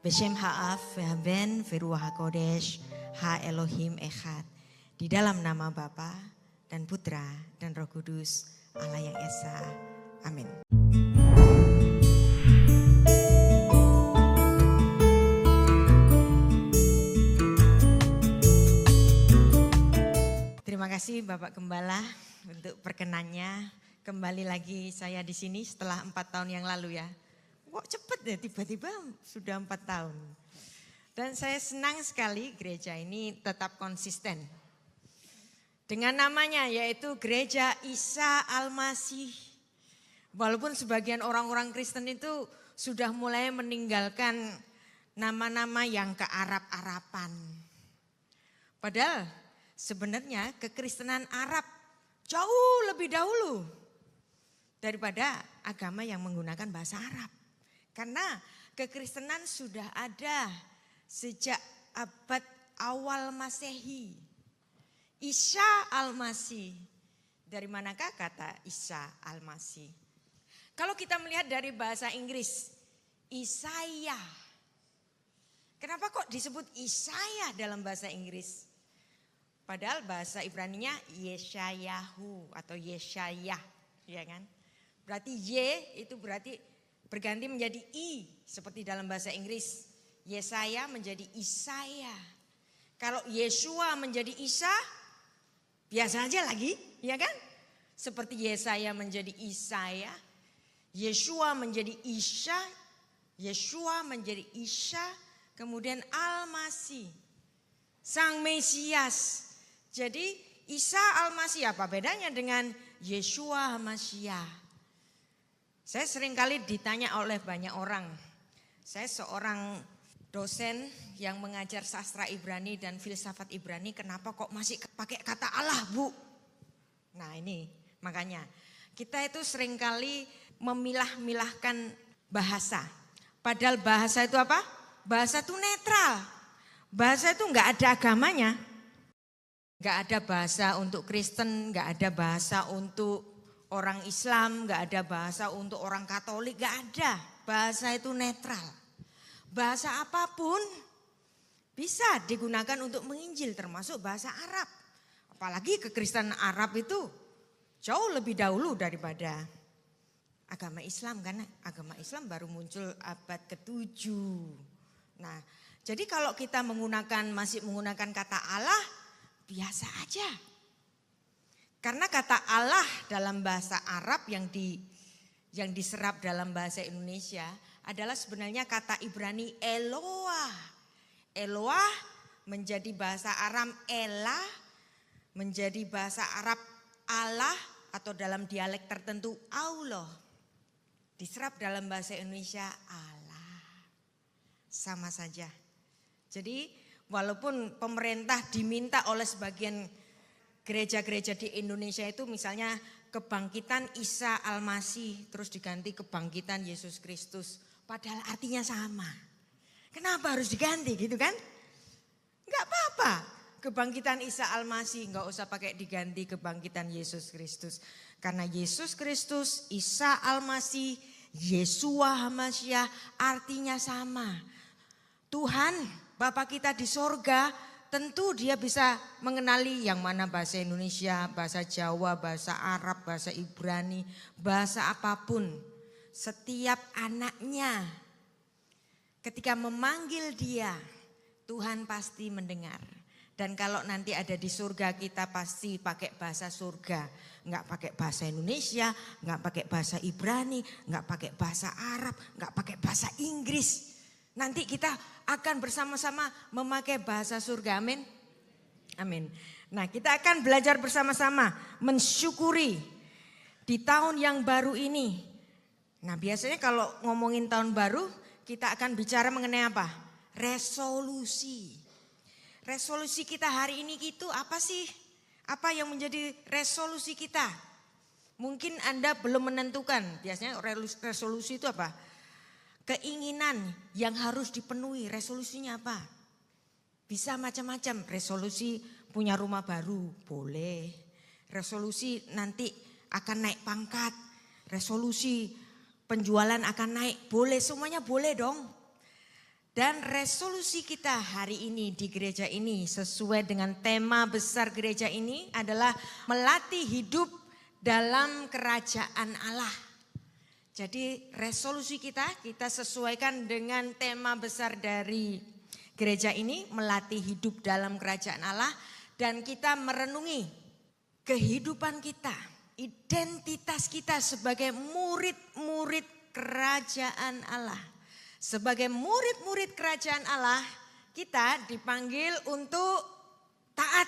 Beshem Ha'af, Ve'haben, Ve'ruah HaKodesh, Ha Elohim Echad. Di dalam nama Bapa dan Putra dan Roh Kudus, Allah yang Esa. Amin. Terima kasih Bapak Gembala untuk perkenannya. Kembali lagi saya di sini setelah 4 tahun yang lalu ya. Kok cepet ya, tiba-tiba sudah 4 tahun. Dan saya senang sekali gereja ini tetap konsisten. Dengan namanya yaitu Gereja Isa Al-Masih. Walaupun sebagian orang-orang Kristen itu sudah mulai meninggalkan nama-nama yang kearab-arapan. Padahal sebenarnya kekristenan Arab jauh lebih dahulu daripada agama yang menggunakan bahasa Arab. Karena kekristenan sudah ada sejak abad awal Masehi. Isa Al-Masih. Dari manakah kata Isa Al-Masih? Kalau kita melihat dari bahasa Inggris, Isaiah. Kenapa kok disebut Isaiah dalam bahasa Inggris? Padahal bahasa Ibraninya Yeshayahu atau Yeshayah, ya kan? Berarti Y itu berarti berganti menjadi I seperti dalam bahasa Inggris. Yesaya menjadi Isaya. Kalau Yeshua menjadi Isa, biasa aja lagi, ya kan? Seperti Yesaya menjadi Isaya, Yeshua menjadi Isya, Yeshua menjadi Isya, kemudian Al-Masih, Sang Mesias. Jadi Isa Al-Masih apa bedanya dengan Yeshua Mashiach? Saya seringkali ditanya oleh banyak orang. Saya seorang dosen yang mengajar sastra Ibrani dan filsafat Ibrani, kenapa kok masih pakai kata Allah, Bu? Nah ini makanya kita itu seringkali memilah-milahkan bahasa. Padahal bahasa itu apa? Bahasa itu netral. Bahasa itu enggak ada agamanya. Enggak ada bahasa untuk Kristen, enggak ada bahasa untuk orang Islam, enggak ada bahasa untuk orang Katolik, enggak ada. Bahasa itu netral. Bahasa apapun bisa digunakan untuk menginjil, termasuk bahasa Arab. Apalagi kekristenan Arab itu jauh lebih dahulu daripada agama Islam, karena agama Islam baru muncul abad ke-7. Nah, jadi kalau kita masih menggunakan kata Allah, biasa aja. Karena kata Allah dalam bahasa Arab yang diserap dalam bahasa Indonesia adalah sebenarnya kata Ibrani Eloah. Eloah menjadi bahasa Aram Elah, menjadi bahasa Arab Allah atau dalam dialek tertentu Allah. Diserap dalam bahasa Indonesia Allah. Sama saja. Jadi walaupun pemerintah diminta oleh sebagian gereja-gereja di Indonesia itu misalnya kebangkitan Isa Al-Masih terus diganti kebangkitan Yesus Kristus. Padahal artinya sama. Kenapa harus diganti gitu kan? Enggak apa-apa. Kebangkitan Isa Al-Masih enggak usah pakai diganti kebangkitan Yesus Kristus. Karena Yesus Kristus, Isa Al-Masih, Yeshua HaMashiach artinya sama. Tuhan Bapa kita di sorga tentu dia bisa mengenali yang mana bahasa Indonesia, bahasa Jawa, bahasa Arab, bahasa Ibrani, bahasa apapun. Setiap anaknya ketika memanggil dia, Tuhan pasti mendengar. Dan kalau nanti ada di surga kita pasti pakai bahasa surga. Enggak pakai bahasa Indonesia, enggak pakai bahasa Ibrani, enggak pakai bahasa Arab, enggak pakai bahasa Inggris. Nanti kita akan bersama-sama memakai bahasa surga, amin. Amin. Nah kita akan belajar bersama-sama mensyukuri di tahun yang baru ini. Nah biasanya kalau ngomongin tahun baru kita akan bicara mengenai apa? Resolusi. Resolusi kita hari ini itu apa sih? Apa yang menjadi resolusi kita? Mungkin Anda belum menentukan. Biasanya resolusi itu apa? Keinginan yang harus dipenuhi. Resolusinya apa? Bisa macam-macam. Resolusi punya rumah baru, boleh. Resolusi nanti akan naik pangkat. Resolusi penjualan akan naik, boleh. Semuanya boleh dong. Dan resolusi kita hari ini di gereja ini sesuai dengan tema besar gereja ini adalah melatih hidup dalam kerajaan Allah. Jadi resolusi kita sesuaikan dengan tema besar dari gereja ini, melatih hidup dalam kerajaan Allah. Dan kita merenungi kehidupan kita, identitas kita sebagai murid-murid kerajaan Allah. Sebagai murid-murid kerajaan Allah, kita dipanggil untuk taat.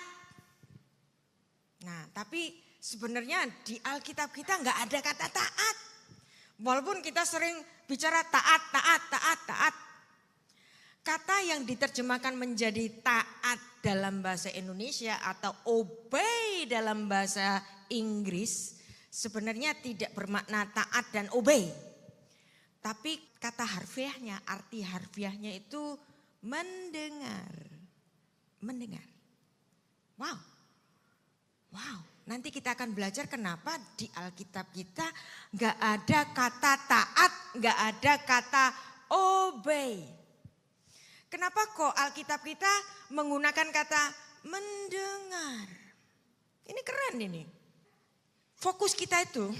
Nah, tapi sebenarnya di Alkitab kita nggak ada kata taat. Walaupun kita sering bicara taat. Kata yang diterjemahkan menjadi taat dalam bahasa Indonesia atau obey dalam bahasa Inggris sebenarnya tidak bermakna taat dan obey. Tapi kata harfiahnya, arti harfiahnya itu mendengar. Mendengar. Wow. Nanti kita akan belajar kenapa di Alkitab kita gak ada kata taat, gak ada kata obey. Kenapa kok Alkitab kita menggunakan kata mendengar? Ini keren ini. Fokus kita itu,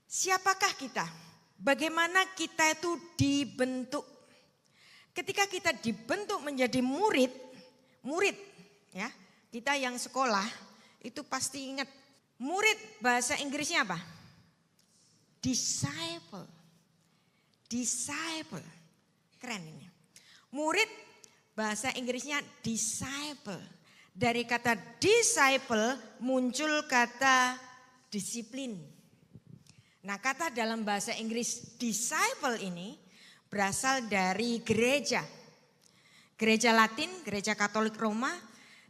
siapakah kita? Bagaimana kita itu dibentuk. Ketika kita dibentuk menjadi murid ya, kita yang sekolah itu pasti ingat murid bahasa Inggrisnya apa? Disciple. Keren ini. Murid bahasa Inggrisnya disciple. Dari kata disciple muncul kata disiplin. Nah, kata dalam bahasa Inggris disciple ini berasal dari gereja. Gereja Latin, gereja Katolik Roma,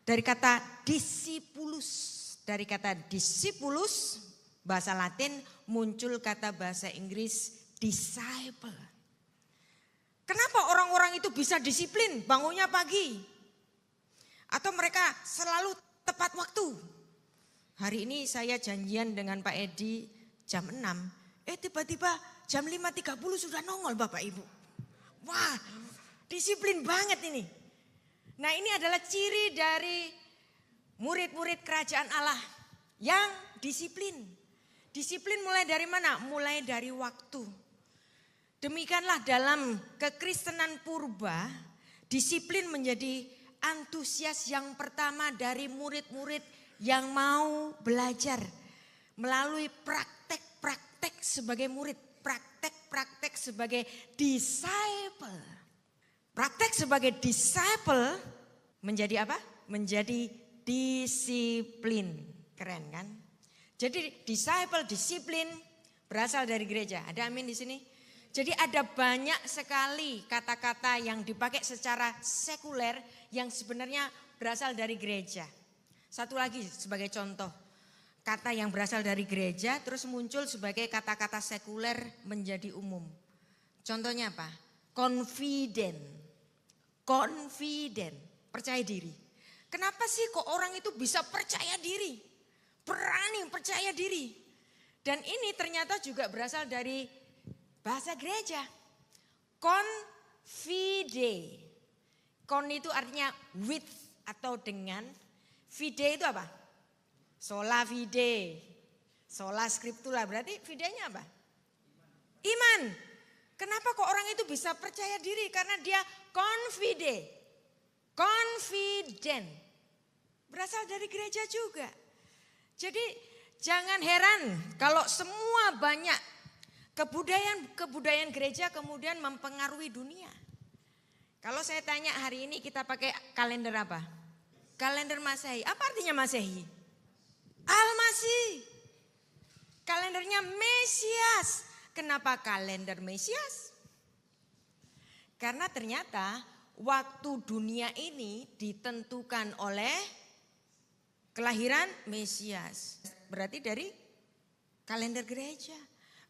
dari kata discipulus. Dari kata discipulus, bahasa Latin muncul kata bahasa Inggris disciple. Kenapa orang-orang itu bisa disiplin, bangunnya pagi? Atau mereka selalu tepat waktu? Hari ini saya janjian dengan Pak Edi jam 6, tiba-tiba jam 5.30 sudah nongol Bapak Ibu. Wah, disiplin banget ini. Nah, ini adalah ciri dari murid-murid kerajaan Allah yang disiplin. Disiplin mulai dari mana? Mulai dari waktu. Demikianlah dalam kekristenan purba, disiplin menjadi antusias yang pertama dari murid-murid yang mau belajar melalui praktek sebagai murid, praktek sebagai disciple. Praktek sebagai disciple menjadi apa? Menjadi disiplin. Keren kan? Jadi disciple, disiplin berasal dari gereja. Ada amin di sini? Jadi ada banyak sekali kata-kata yang dipakai secara sekuler yang sebenarnya berasal dari gereja. Satu lagi sebagai contoh. Kata yang berasal dari gereja terus muncul sebagai kata-kata sekuler menjadi umum. Contohnya apa? Confident, percaya diri. Kenapa sih kok orang itu bisa percaya diri? Berani percaya diri. Dan ini ternyata juga berasal dari bahasa gereja. Confide. Con itu artinya with atau dengan. Fide itu apa? Sola fide, sola scriptura, berarti fidenya apa? Iman. Kenapa kok orang itu bisa percaya diri? Karena dia confident. Berasal dari gereja juga. Jadi jangan heran kalau semua banyak kebudayaan gereja kemudian mempengaruhi dunia. Kalau saya tanya hari ini kita pakai kalender apa? Kalender Masehi. Apa artinya Masehi? Almasih. Kalendernya Mesias. Kenapa kalender Mesias? Karena ternyata waktu dunia ini ditentukan oleh kelahiran Mesias. Berarti dari kalender gereja.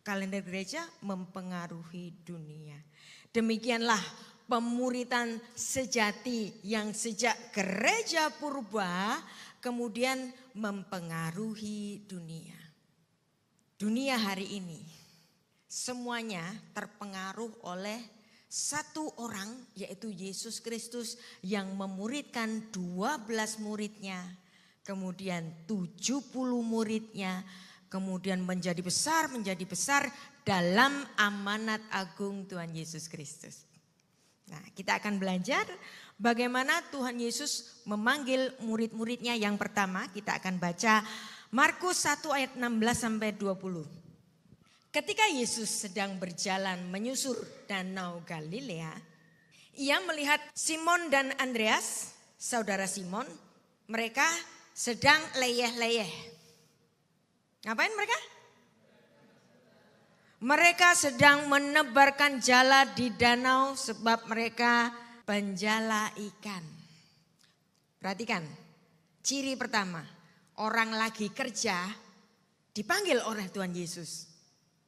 Kalender gereja mempengaruhi dunia. Demikianlah pemuritan sejati yang sejak gereja purba kemudian mempengaruhi dunia. Dunia hari ini semuanya terpengaruh oleh Satu orang yaitu Yesus Kristus yang memuridkan 12 muridnya. Kemudian 70 muridnya. Kemudian menjadi besar dalam amanat agung Tuhan Yesus Kristus. Nah, kita akan belajar bagaimana Tuhan Yesus memanggil murid-muridnya. Yang pertama kita akan baca Markus 1 ayat 16 sampai 20. Ketika Yesus sedang berjalan menyusur danau Galilea, ia melihat Simon dan Andreas, saudara Simon, mereka sedang leyeh-leyeh. Ngapain mereka? Mereka sedang menebarkan jala di danau sebab mereka penjala ikan. Perhatikan, ciri pertama, orang lagi kerja dipanggil oleh Tuhan Yesus.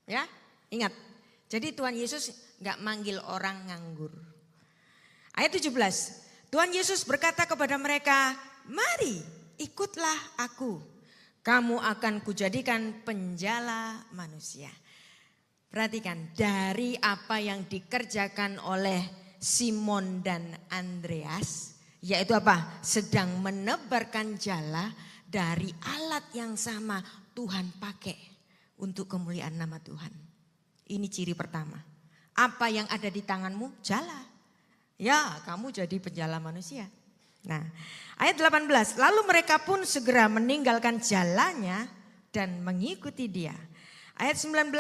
Ya, ingat. Jadi Tuhan Yesus enggak manggil orang nganggur. Ayat 17, Tuhan Yesus berkata kepada mereka, "Mari, ikutlah aku. Kamu akan kujadikan penjala manusia." Perhatikan, dari apa yang dikerjakan oleh Simon dan Andreas, yaitu apa? Sedang menebarkan jala, dari alat yang sama Tuhan pakai untuk kemuliaan nama Tuhan. Ini ciri pertama. Apa yang ada di tanganmu? Jala. Ya, kamu jadi penjala manusia. Nah, ayat 18, lalu mereka pun segera meninggalkan jalannya dan mengikuti dia. Ayat 19,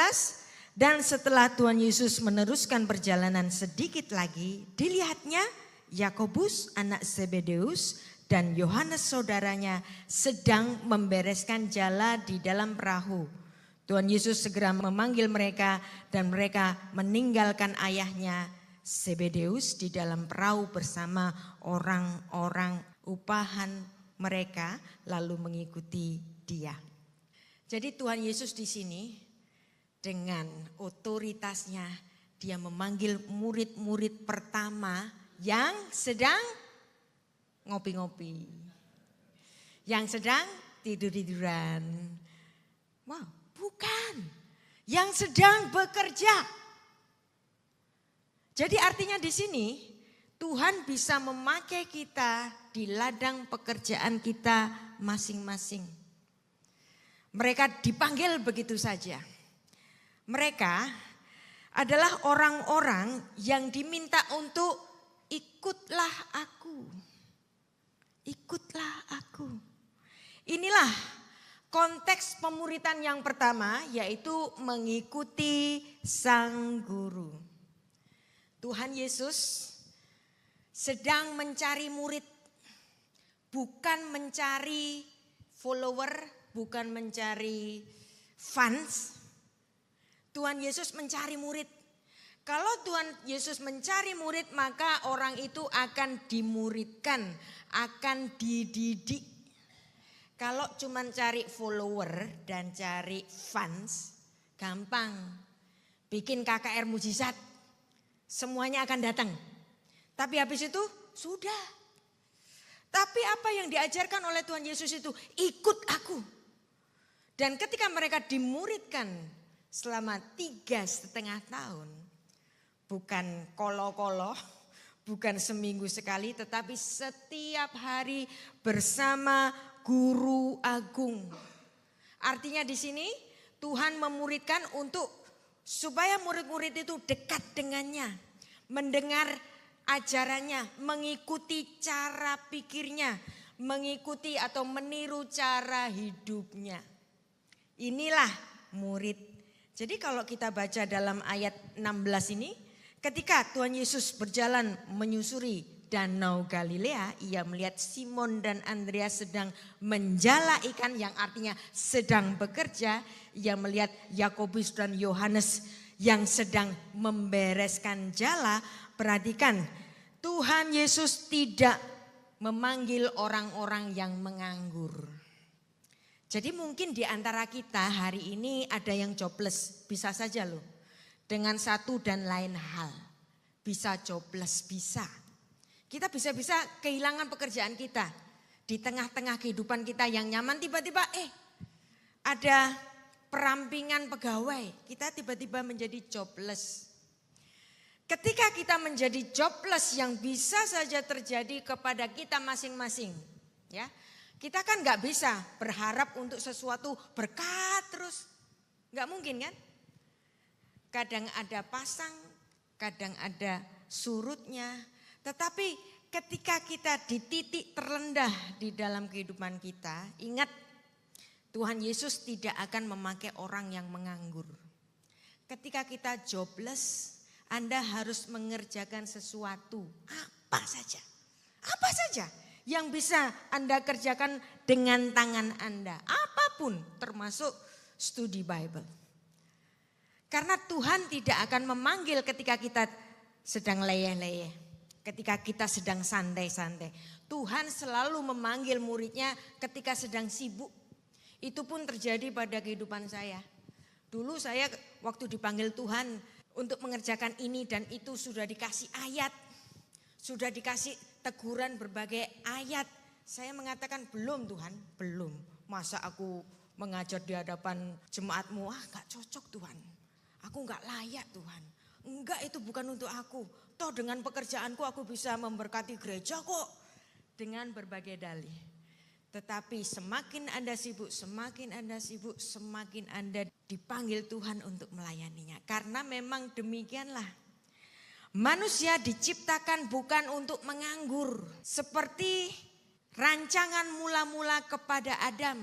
dan setelah Tuhan Yesus meneruskan perjalanan sedikit lagi, dilihatnya Yakobus anak Zebedeus dan Yohanes saudaranya sedang membereskan jala di dalam perahu. Tuhan Yesus segera memanggil mereka dan mereka meninggalkan ayahnya Zebedeus di dalam perahu bersama orang-orang upahan mereka lalu mengikuti dia. Jadi Tuhan Yesus di sini dengan otoritasnya dia memanggil murid-murid pertama yang sedang ngopi-ngopi. Yang sedang tidur-tiduran. Wow, bukan. Yang sedang bekerja. Jadi artinya di sini Tuhan bisa memakai kita di ladang pekerjaan kita masing-masing. Mereka dipanggil begitu saja. Mereka adalah orang-orang yang diminta untuk ikutlah aku. Ikutlah aku. Inilah konteks pemuritan yang pertama, yaitu mengikuti sang guru. Tuhan Yesus sedang mencari murid, bukan mencari follower, bukan mencari fans. Tuhan Yesus mencari murid. Kalau Tuhan Yesus mencari murid, maka orang itu akan dimuridkan, akan dididik. Kalau cuma cari follower dan cari fans, gampang. Bikin KKR mujizat, semuanya akan datang. Tapi habis itu sudah. Tapi apa yang diajarkan oleh Tuhan Yesus itu, ikut aku. Dan ketika mereka dimuridkan selama 3,5 tahun, bukan kolo-kolo, bukan seminggu sekali, tetapi setiap hari bersama guru agung. Artinya di sini Tuhan memuridkan untuk supaya murid-murid itu dekat dengannya, mendengar ajarannya, mengikuti cara pikirnya, mengikuti atau meniru cara hidupnya. Inilah murid. Jadi kalau kita baca dalam ayat 16 ini, ketika Tuhan Yesus berjalan menyusuri danau Galilea, ia melihat Simon dan Andreas sedang menjala ikan, yang artinya sedang bekerja. Ia melihat Yakobus dan Yohanes yang sedang membereskan jala. Perhatikan, Tuhan Yesus tidak memanggil orang-orang yang menganggur. Jadi mungkin di antara kita hari ini ada yang jobless, bisa saja loh. Dengan satu dan lain hal, bisa jobless, bisa. Kita bisa-bisa kehilangan pekerjaan kita. Di tengah-tengah kehidupan kita yang nyaman, tiba-tiba ada perampingan pegawai. Kita tiba-tiba menjadi jobless. Ketika kita menjadi jobless yang bisa saja terjadi kepada kita masing-masing. Ya, kita kan gak bisa berharap untuk sesuatu berkat terus. Gak mungkin kan? Kadang ada pasang, kadang ada surutnya. Tetapi ketika kita di titik terendah di dalam kehidupan kita, ingat Tuhan Yesus tidak akan memakai orang yang menganggur. Ketika kita jobless, Anda harus mengerjakan sesuatu, apa saja yang bisa Anda kerjakan dengan tangan Anda, apapun termasuk studi Bible. Karena Tuhan tidak akan memanggil ketika kita sedang leyeh-leyeh, ketika kita sedang santai-santai. Tuhan selalu memanggil muridnya ketika sedang sibuk. Itu pun terjadi pada kehidupan saya. Dulu saya waktu dipanggil Tuhan untuk mengerjakan ini dan itu sudah dikasih ayat, sudah dikasih teguran berbagai ayat. Saya mengatakan belum Tuhan, belum. Masa aku mengajar di hadapan jemaatmu, gak cocok Tuhan. Aku gak layak Tuhan. Enggak, itu bukan untuk aku. Toh dengan pekerjaanku aku bisa memberkati gereja kok. Dengan berbagai dalih. Tetapi semakin Anda sibuk, semakin Anda dipanggil Tuhan untuk melayaninya. Karena memang demikianlah. Manusia diciptakan bukan untuk menganggur. Seperti rancangan mula-mula kepada Adam.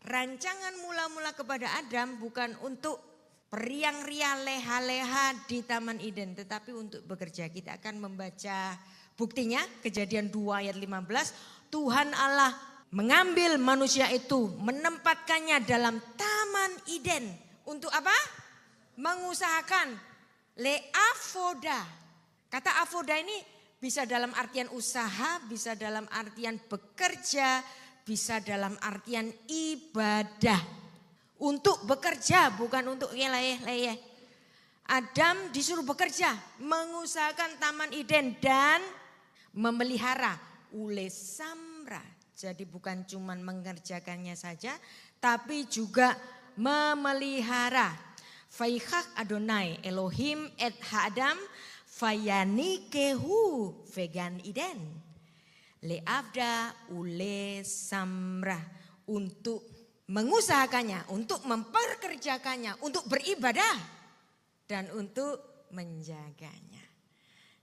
Rancangan mula-mula kepada Adam bukan untuk periang-ria leha-leha di Taman Eden. Tetapi untuk bekerja. Kita akan membaca buktinya, Kejadian 2 ayat 15. Tuhan Allah mengambil manusia itu, menempatkannya dalam Taman Eden. Untuk apa? Mengusahakan leavoda. Kata avoda ini bisa dalam artian usaha, bisa dalam artian bekerja, bisa dalam artian ibadah. Untuk bekerja, bukan untuk leyeh-leyeh. Adam disuruh bekerja, mengusahakan Taman Eden dan memelihara ulesamra. Jadi bukan cuma mengerjakannya saja, tapi juga memelihara. Vayikach Adonai Elohim et Ha'adam vayanikehu vegan Eden. Leavda ulesamra. Untuk mengusahakannya, untuk memperkerjakannya, untuk beribadah dan untuk menjaganya.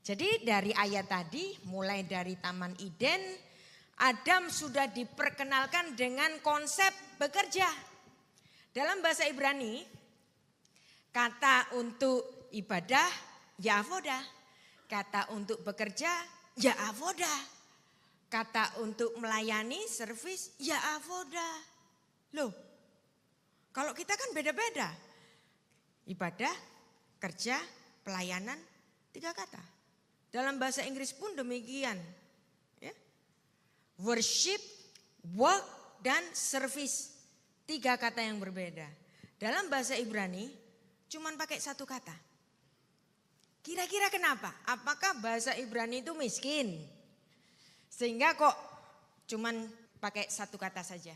Jadi dari ayat tadi, mulai dari Taman Eden, Adam sudah diperkenalkan dengan konsep bekerja. Dalam bahasa Ibrani, kata untuk ibadah, ya-avoda. Kata untuk bekerja, ya-avoda. Kata untuk melayani, servis, ya-avoda. Loh, kalau kita kan beda-beda. Ibadah, kerja, pelayanan, 3 kata. Dalam bahasa Inggris pun demikian. Worship, work, dan service. 3 kata yang berbeda. Dalam bahasa Ibrani cuman pakai 1 kata. Kira-kira kenapa? Apakah bahasa Ibrani itu miskin? Sehingga kok cuman pakai 1 kata saja?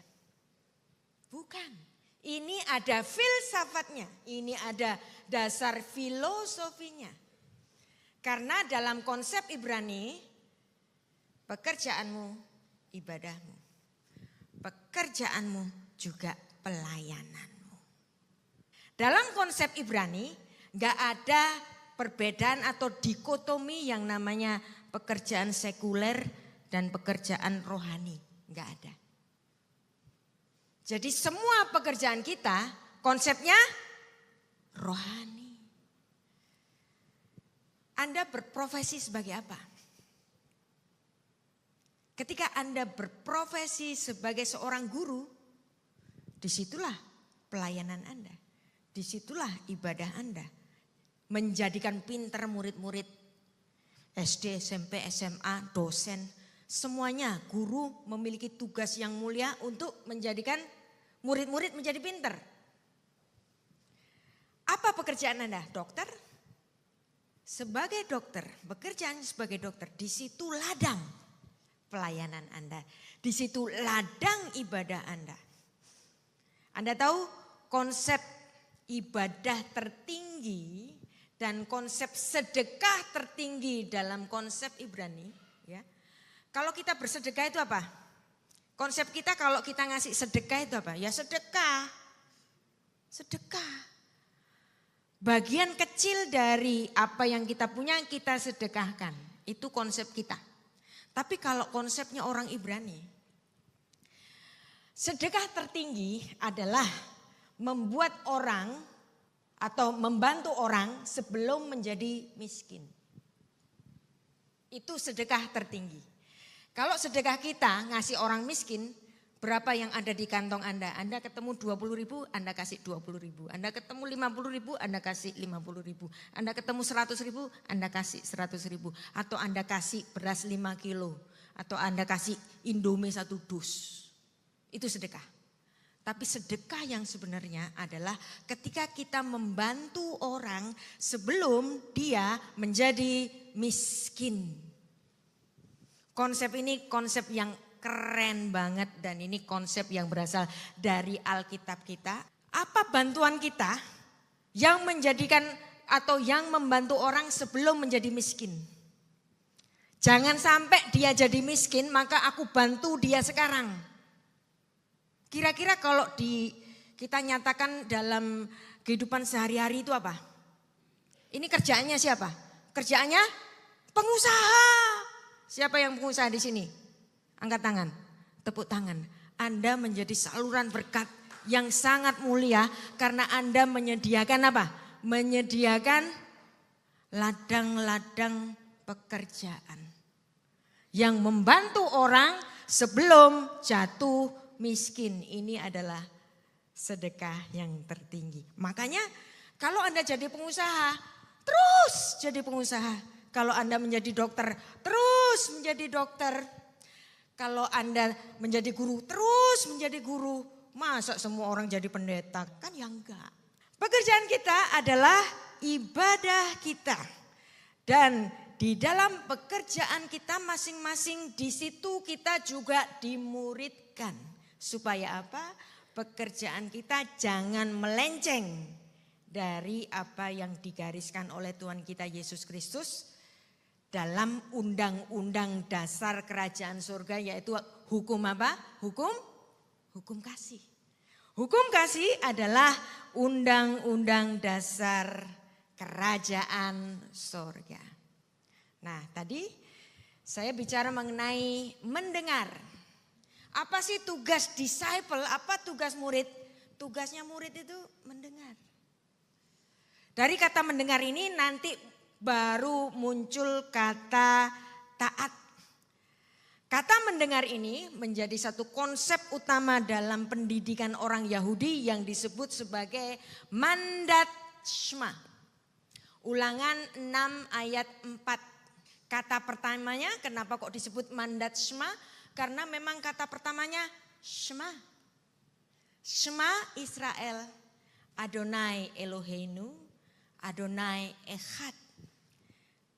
Bukan. Ini ada filsafatnya. Ini ada dasar filosofinya. Karena dalam konsep Ibrani, pekerjaanmu ibadahmu, pekerjaanmu juga pelayananmu. Dalam konsep Ibrani gak ada perbedaan atau dikotomi yang namanya pekerjaan sekuler dan pekerjaan rohani. Gak ada. Jadi semua pekerjaan kita konsepnya rohani. Anda berprofesi sebagai apa? Ketika Anda berprofesi sebagai seorang guru, disitulah pelayanan Anda. Disitulah ibadah Anda. Menjadikan pintar murid-murid SD, SMP, SMA, dosen. Semuanya guru memiliki tugas yang mulia untuk menjadikan murid-murid menjadi pintar. Apa pekerjaan Anda? Dokter? Sebagai dokter, bekerjaan sebagai dokter, di situ ladang pelayanan Anda. Di situ ladang ibadah Anda. Anda tahu konsep ibadah tertinggi dan konsep sedekah tertinggi dalam konsep Ibrani, ya. Kalau kita bersedekah itu apa? Konsep kita kalau kita ngasih sedekah itu apa? Ya sedekah. Sedekah. Bagian kecil dari apa yang kita punya kita sedekahkan. Itu konsep kita. Tapi kalau konsepnya orang Ibrani, sedekah tertinggi adalah membuat orang atau membantu orang sebelum menjadi miskin. Itu sedekah tertinggi. Kalau sedekah kita ngasih orang miskin, berapa yang ada di kantong Anda? Anda ketemu 20.000, Anda kasih 20.000. Anda ketemu 50.000, Anda kasih 50.000. Anda ketemu 100.000, Anda kasih 100.000. Atau Anda kasih beras 5 kilo. Atau Anda kasih Indomie 1 dus. Itu sedekah. Tapi sedekah yang sebenarnya adalah ketika kita membantu orang sebelum dia menjadi miskin. Konsep ini konsep yang keren banget dan ini konsep yang berasal dari Alkitab kita. Apa bantuan kita yang menjadikan atau yang membantu orang sebelum menjadi miskin? Jangan sampai dia jadi miskin maka aku bantu dia sekarang. Kira-kira kalau kita nyatakan dalam kehidupan sehari-hari itu apa? Ini kerjaannya siapa? Kerjaannya pengusaha. Siapa yang pengusaha di sini? Angkat tangan, tepuk tangan. Anda menjadi saluran berkat yang sangat mulia karena Anda menyediakan apa? Menyediakan ladang-ladang pekerjaan. Yang membantu orang sebelum jatuh miskin. Ini adalah sedekah yang tertinggi. Makanya kalau Anda jadi pengusaha, terus jadi pengusaha. Kalau Anda menjadi dokter, terus menjadi dokter. Kalau Anda menjadi guru, terus menjadi guru. Masa semua orang jadi pendeta? Kan ya enggak. Pekerjaan kita adalah ibadah kita. Dan di dalam pekerjaan kita masing-masing di situ kita juga dimuridkan. Supaya apa? Pekerjaan kita jangan melenceng dari apa yang digariskan oleh Tuhan kita Yesus Kristus dalam undang-undang dasar kerajaan surga yaitu hukum apa? Hukum kasih. Hukum kasih adalah undang-undang dasar kerajaan surga. Nah, tadi saya bicara mengenai mendengar. Apa sih tugas disciple? Apa tugas murid? Tugasnya murid itu mendengar. Dari kata mendengar ini nanti baru muncul kata taat. Kata mendengar ini menjadi satu konsep utama dalam pendidikan orang Yahudi yang disebut sebagai mandat Shema. Ulangan 6 ayat 4. Kata pertamanya kenapa kok disebut mandat Shema? Karena memang kata pertamanya Shema. Shema Israel, Adonai Eloheinu, Adonai Echad.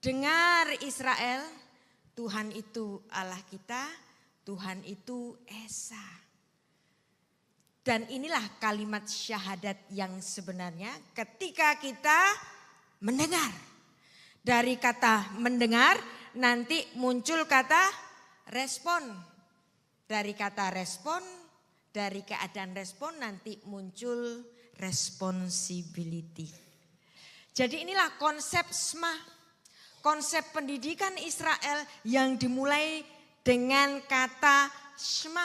Dengar Israel, Tuhan itu Allah kita, Tuhan itu Esa. Dan inilah kalimat syahadat yang sebenarnya ketika kita mendengar. Dari kata mendengar nanti muncul kata respon. Dari kata respon, dari keadaan respon nanti muncul responsibility. Jadi inilah konsep Shema. Konsep pendidikan Israel yang dimulai dengan kata Shema.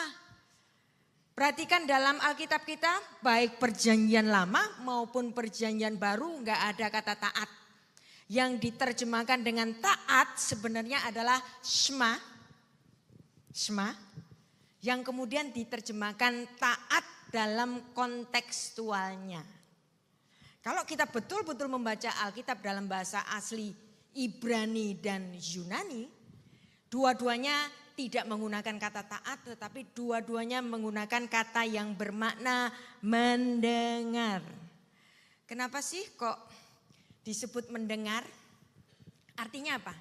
Perhatikan dalam Alkitab kita, baik perjanjian lama maupun perjanjian baru enggak ada kata taat. Yang diterjemahkan dengan taat sebenarnya adalah Shema. Shema. Yang kemudian diterjemahkan taat dalam kontekstualnya. Kalau kita betul-betul membaca Alkitab dalam bahasa asli Ibrani dan Yunani, dua-duanya tidak menggunakan kata taat tetapi dua-duanya menggunakan kata yang bermakna mendengar. Kenapa sih kok disebut mendengar? Artinya apa?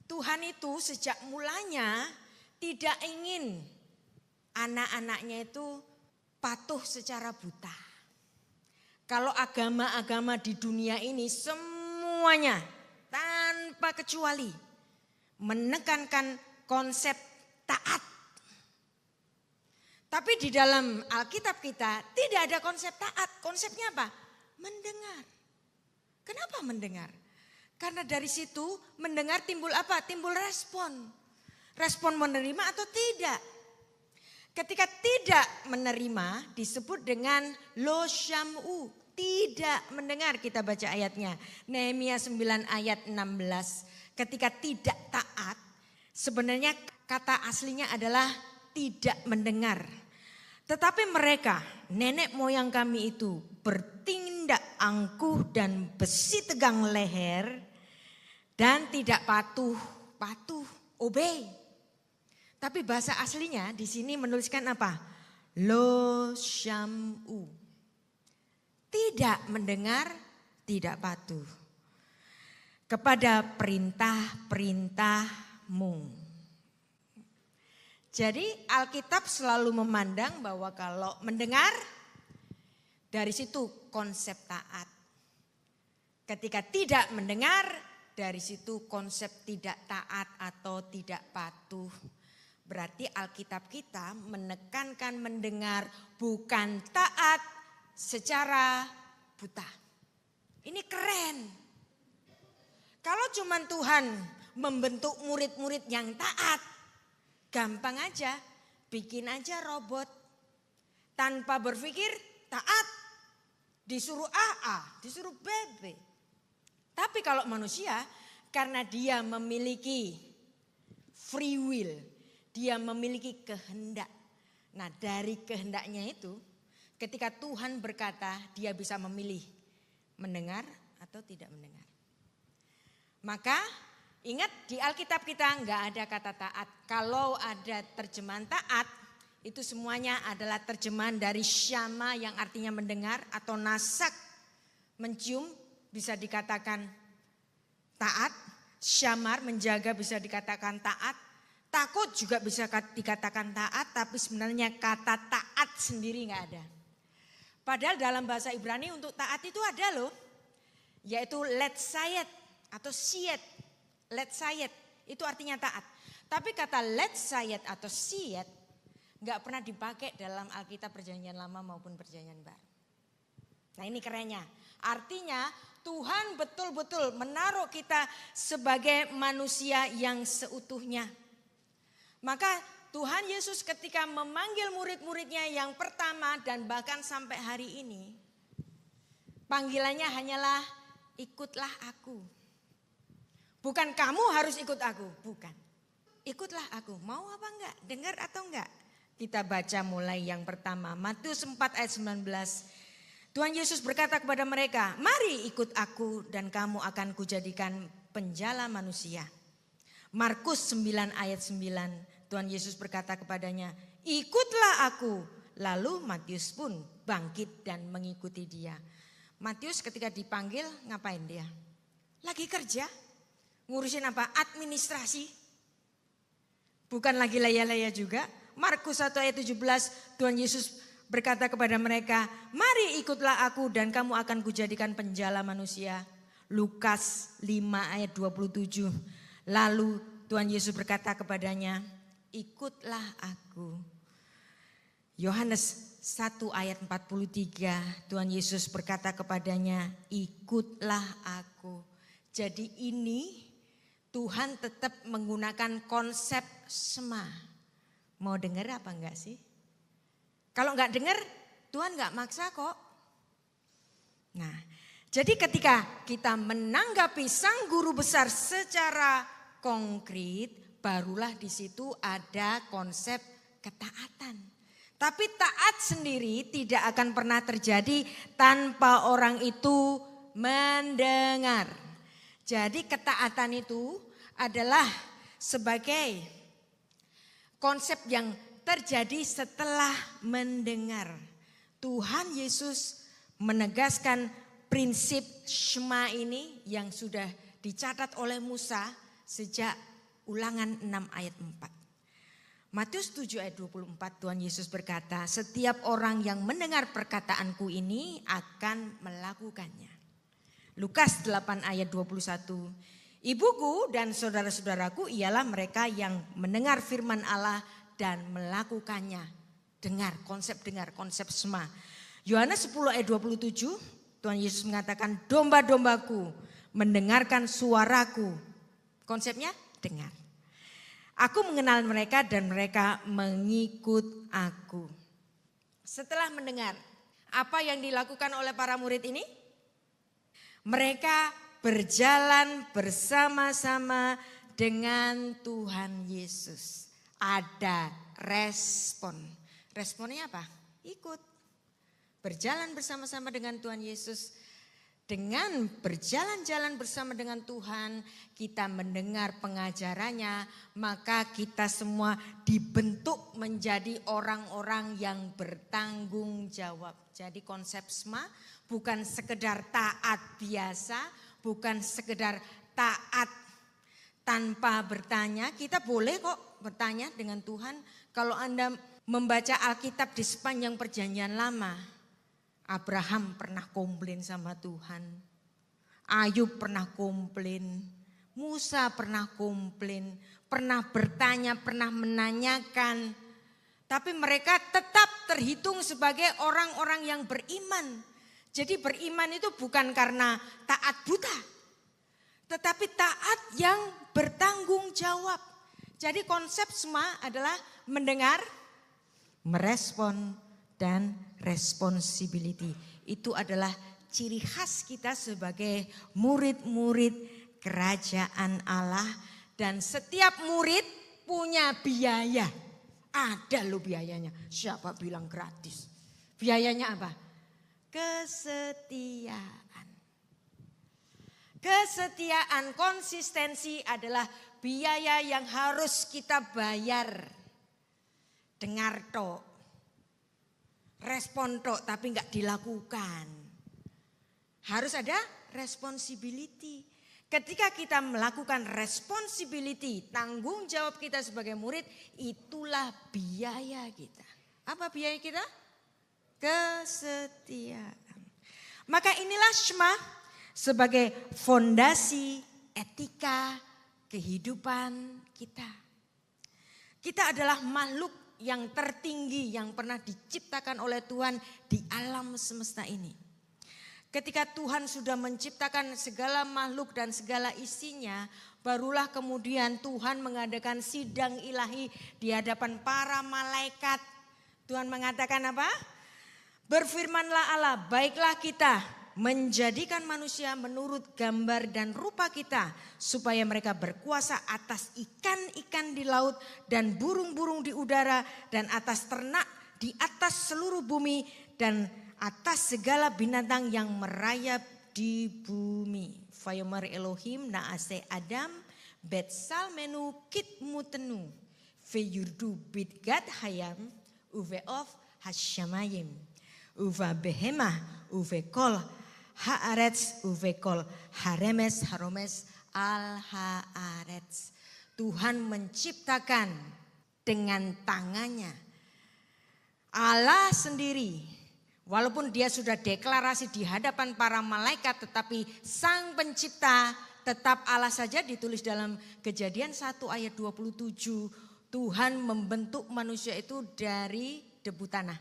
Tuhan itu sejak mulanya tidak ingin anak-anaknya itu patuh secara buta. Kalau agama-agama di dunia ini semua semuanya tanpa kecuali menekankan konsep taat. Tapi di dalam Alkitab kita tidak ada konsep taat. Konsepnya apa? Mendengar. Kenapa mendengar? Karena dari situ mendengar timbul apa? Timbul respon. Respon menerima atau tidak. Ketika tidak menerima disebut dengan lo syam'u. Tidak mendengar, kita baca ayatnya. Nehemia 9 ayat 16. Ketika tidak taat, sebenarnya kata aslinya adalah tidak mendengar. Tetapi mereka, nenek moyang kami itu bertindak angkuh dan besi tegang leher dan tidak patuh, obey. Tapi bahasa aslinya di sini menuliskan apa? Lo syam'u. Tidak mendengar, tidak patuh kepada perintah-perintahmu. Jadi Alkitab selalu memandang bahwa kalau mendengar, dari situ konsep taat. Ketika tidak mendengar, dari situ konsep tidak taat atau tidak patuh. Berarti Alkitab kita menekankan mendengar, bukan taat secara buta. Ini keren. Kalau cuman Tuhan membentuk murid-murid yang taat, gampang aja, bikin aja robot. Tanpa berpikir taat, disuruh A, disuruh B. Tapi kalau manusia, karena dia memiliki free will, dia memiliki kehendak. Nah dari kehendaknya itu, ketika Tuhan berkata, dia bisa memilih mendengar atau tidak mendengar. Maka ingat di Alkitab kita enggak ada kata taat. Kalau ada terjemahan taat, itu semuanya adalah terjemahan dari syama yang artinya mendengar, atau nasak mencium bisa dikatakan taat, syamar menjaga bisa dikatakan taat, takut juga bisa dikatakan taat, tapi sebenarnya kata taat sendiri enggak ada. Padahal dalam bahasa Ibrani untuk taat itu ada loh, yaitu letzayet atau siyet. Letzayet itu artinya taat. Tapi kata letzayet atau siyet nggak pernah dipakai dalam Alkitab Perjanjian Lama maupun Perjanjian Baru. Nah ini kerennya. Artinya Tuhan betul-betul menaruh kita sebagai manusia yang seutuhnya. Maka Tuhan Yesus ketika memanggil murid-muridnya yang pertama dan bahkan sampai hari ini, panggilannya hanyalah ikutlah aku. Bukan kamu harus ikut aku, bukan. Ikutlah aku, mau apa enggak, dengar atau enggak. Kita baca mulai yang pertama, Matius 4 ayat 19. Tuhan Yesus berkata kepada mereka, mari ikut aku dan kamu akan kujadikan penjala manusia. Markus 9 ayat 9. Tuhan Yesus berkata kepadanya, ikutlah aku. Lalu Matius pun bangkit dan mengikuti dia. Matius ketika dipanggil ngapain dia? Lagi kerja. Ngurusin apa? Administrasi. Bukan lagi laya-laya juga. Markus 1 ayat 17 Tuhan Yesus berkata kepada mereka, mari ikutlah aku dan kamu akan kujadikan penjala manusia. Lukas 5 ayat 27. Lalu Tuhan Yesus berkata kepadanya, ikutlah aku. Yohanes 1 ayat 43 Tuhan Yesus berkata kepadanya, ikutlah aku. Jadi ini Tuhan tetap menggunakan konsep sema. Mau dengar apa enggak sih? Kalau enggak dengar Tuhan enggak maksa kok. Nah jadi ketika kita menanggapi sang guru besar secara konkret, barulah di situ ada konsep ketaatan. Tapi taat sendiri tidak akan pernah terjadi tanpa orang itu mendengar. Jadi ketaatan itu adalah sebagai konsep yang terjadi setelah mendengar. Tuhan Yesus menegaskan prinsip Shema ini yang sudah dicatat oleh Musa sejak Ulangan 6 ayat 4. Matius 7 ayat 24 Tuhan Yesus berkata, setiap orang yang mendengar perkataanku ini akan melakukannya. Lukas 8 ayat 21. Ibuku dan saudara-saudaraku ialah mereka yang mendengar firman Allah dan melakukannya. Dengar, konsep sema. Yohanes 10 ayat 27, Tuhan Yesus mengatakan domba-dombaku mendengarkan suaraku. Konsepnya dengar. Aku mengenal mereka dan mereka mengikut aku. Setelah mendengar, apa yang dilakukan oleh para murid ini? Mereka berjalan bersama-sama dengan Tuhan Yesus. Ada respon. Responnya apa? Ikut. Berjalan bersama-sama dengan Tuhan Yesus. Dengan berjalan-jalan bersama dengan Tuhan, kita mendengar pengajarannya, maka kita semua dibentuk menjadi orang-orang yang bertanggung jawab. Jadi konsep sema bukan sekedar taat biasa, bukan sekedar taat tanpa bertanya. Kita boleh kok bertanya dengan Tuhan. Kalau Anda membaca Alkitab di sepanjang perjanjian lama, Abraham pernah komplain sama Tuhan. Ayub pernah komplain. Musa pernah komplain. Pernah bertanya, pernah menanyakan. Tapi mereka tetap terhitung sebagai orang-orang yang beriman. Jadi beriman itu bukan karena taat buta. Tetapi taat yang bertanggung jawab. Jadi konsep sema adalah mendengar, merespon, dan responsibility. Itu adalah ciri khas kita sebagai murid-murid kerajaan Allah. Dan setiap murid punya biaya. Ada loh biayanya. Siapa bilang gratis? Biayanya apa? Kesetiaan. Kesetiaan, konsistensi adalah biaya yang harus kita bayar. Dengar tok. Respon tok tapi enggak dilakukan. Harus ada responsibility. Ketika kita melakukan responsibility, tanggung jawab kita sebagai murid, itulah biaya kita. Apa biaya kita? Kesetiaan. Maka inilah Shema sebagai fondasi etika kehidupan kita. Kita adalah makhluk yang tertinggi yang pernah diciptakan oleh Tuhan di alam semesta ini. Ketika Tuhan sudah menciptakan segala makhluk dan segala isinya, barulah kemudian Tuhan mengadakan sidang ilahi di hadapan para malaikat. Tuhan mengatakan apa? Berfirmanlah Allah, baiklah kita menjadikan manusia menurut gambar dan rupa kita, supaya mereka berkuasa atas ikan-ikan di laut dan burung-burung di udara dan atas ternak di atas seluruh bumi dan atas segala binatang yang merayap di bumi. Vayomer Elohim naase Adam betsal menu kit mutenu veyurdu bidgat hayam uve of hasyamayim uva behemah uve kol haaretz uvekol haremes haromes al haaretz. Tuhan menciptakan dengan tangannya. Allah sendiri, walaupun dia sudah deklarasi di hadapan para malaikat, tetapi sang pencipta tetap Allah saja. Ditulis dalam Kejadian 1 ayat 27. Tuhan membentuk manusia itu dari debu tanah.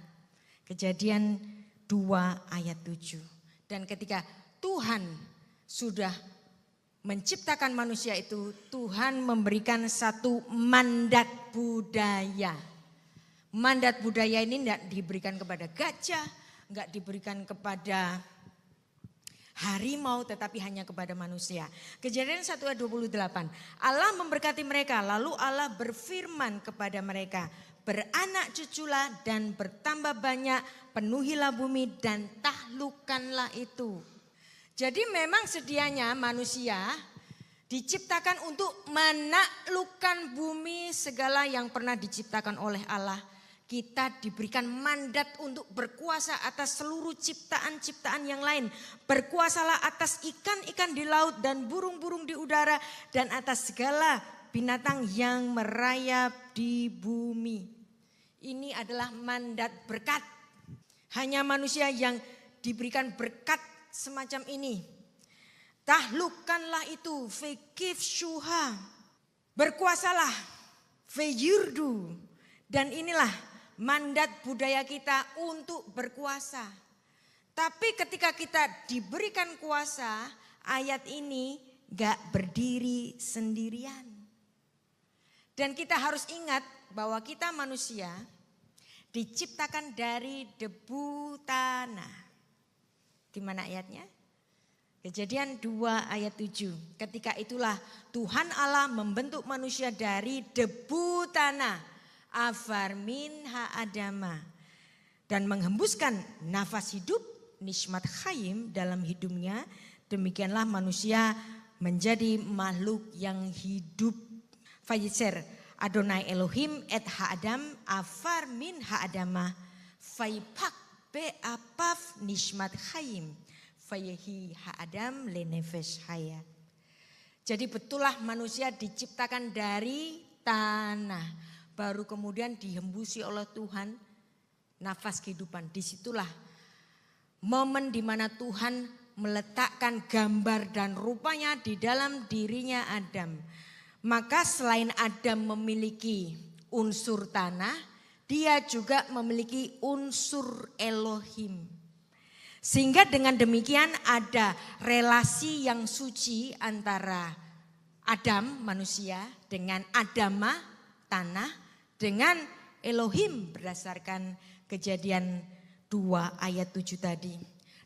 Kejadian 2 ayat 7. Dan ketika Tuhan sudah menciptakan manusia itu, Tuhan memberikan satu mandat budaya. Mandat budaya ini tidak diberikan kepada gajah, enggak diberikan kepada harimau, tetapi hanya kepada manusia. Kejadian 1 ayat 28. Allah memberkati mereka, lalu Allah berfirman kepada mereka, beranak cuculah dan bertambah banyak, penuhilah bumi dan taklukkanlah itu. Jadi memang sedianya manusia diciptakan untuk menaklukkan bumi segala yang pernah diciptakan oleh Allah. Kita diberikan mandat untuk berkuasa atas seluruh ciptaan-ciptaan yang lain. Berkuasalah atas ikan-ikan di laut dan burung-burung di udara dan atas segala binatang yang merayap di bumi. Ini adalah mandat berkat. Hanya manusia yang diberikan berkat semacam ini. tahlukkanlah itu, fekif syuha, berkuasalah, feyurdu. Dan inilah mandat budaya kita untuk berkuasa. Tapi ketika kita diberikan kuasa, ayat ini gak berdiri sendirian. Dan kita harus ingat bahwa kita manusia diciptakan dari debu tanah. Di mana ayatnya? Kejadian 2 ayat 7. Ketika itulah Tuhan Allah membentuk manusia dari debu tanah. Afar minha adama. Dan menghembuskan nafas hidup, nishmat khayim dalam hidupnya. Demikianlah manusia menjadi makhluk yang hidup. Fayitser Adonai Elohim et ha'adam afar min ha'adama. Fayipak be'apaf nishmat khayim. Fayehi ha'adam lenefesh hayat. Jadi betullah manusia diciptakan dari tanah. Baru kemudian dihembusi oleh Tuhan nafas kehidupan. Disitulah momen di mana Tuhan meletakkan gambar dan rupanya di dalam dirinya Adam. Maka selain Adam memiliki unsur tanah, dia juga memiliki unsur Elohim. Sehingga dengan demikian ada relasi yang suci antara Adam manusia dengan Adama tanah dengan Elohim berdasarkan Kejadian 2 ayat 7 tadi.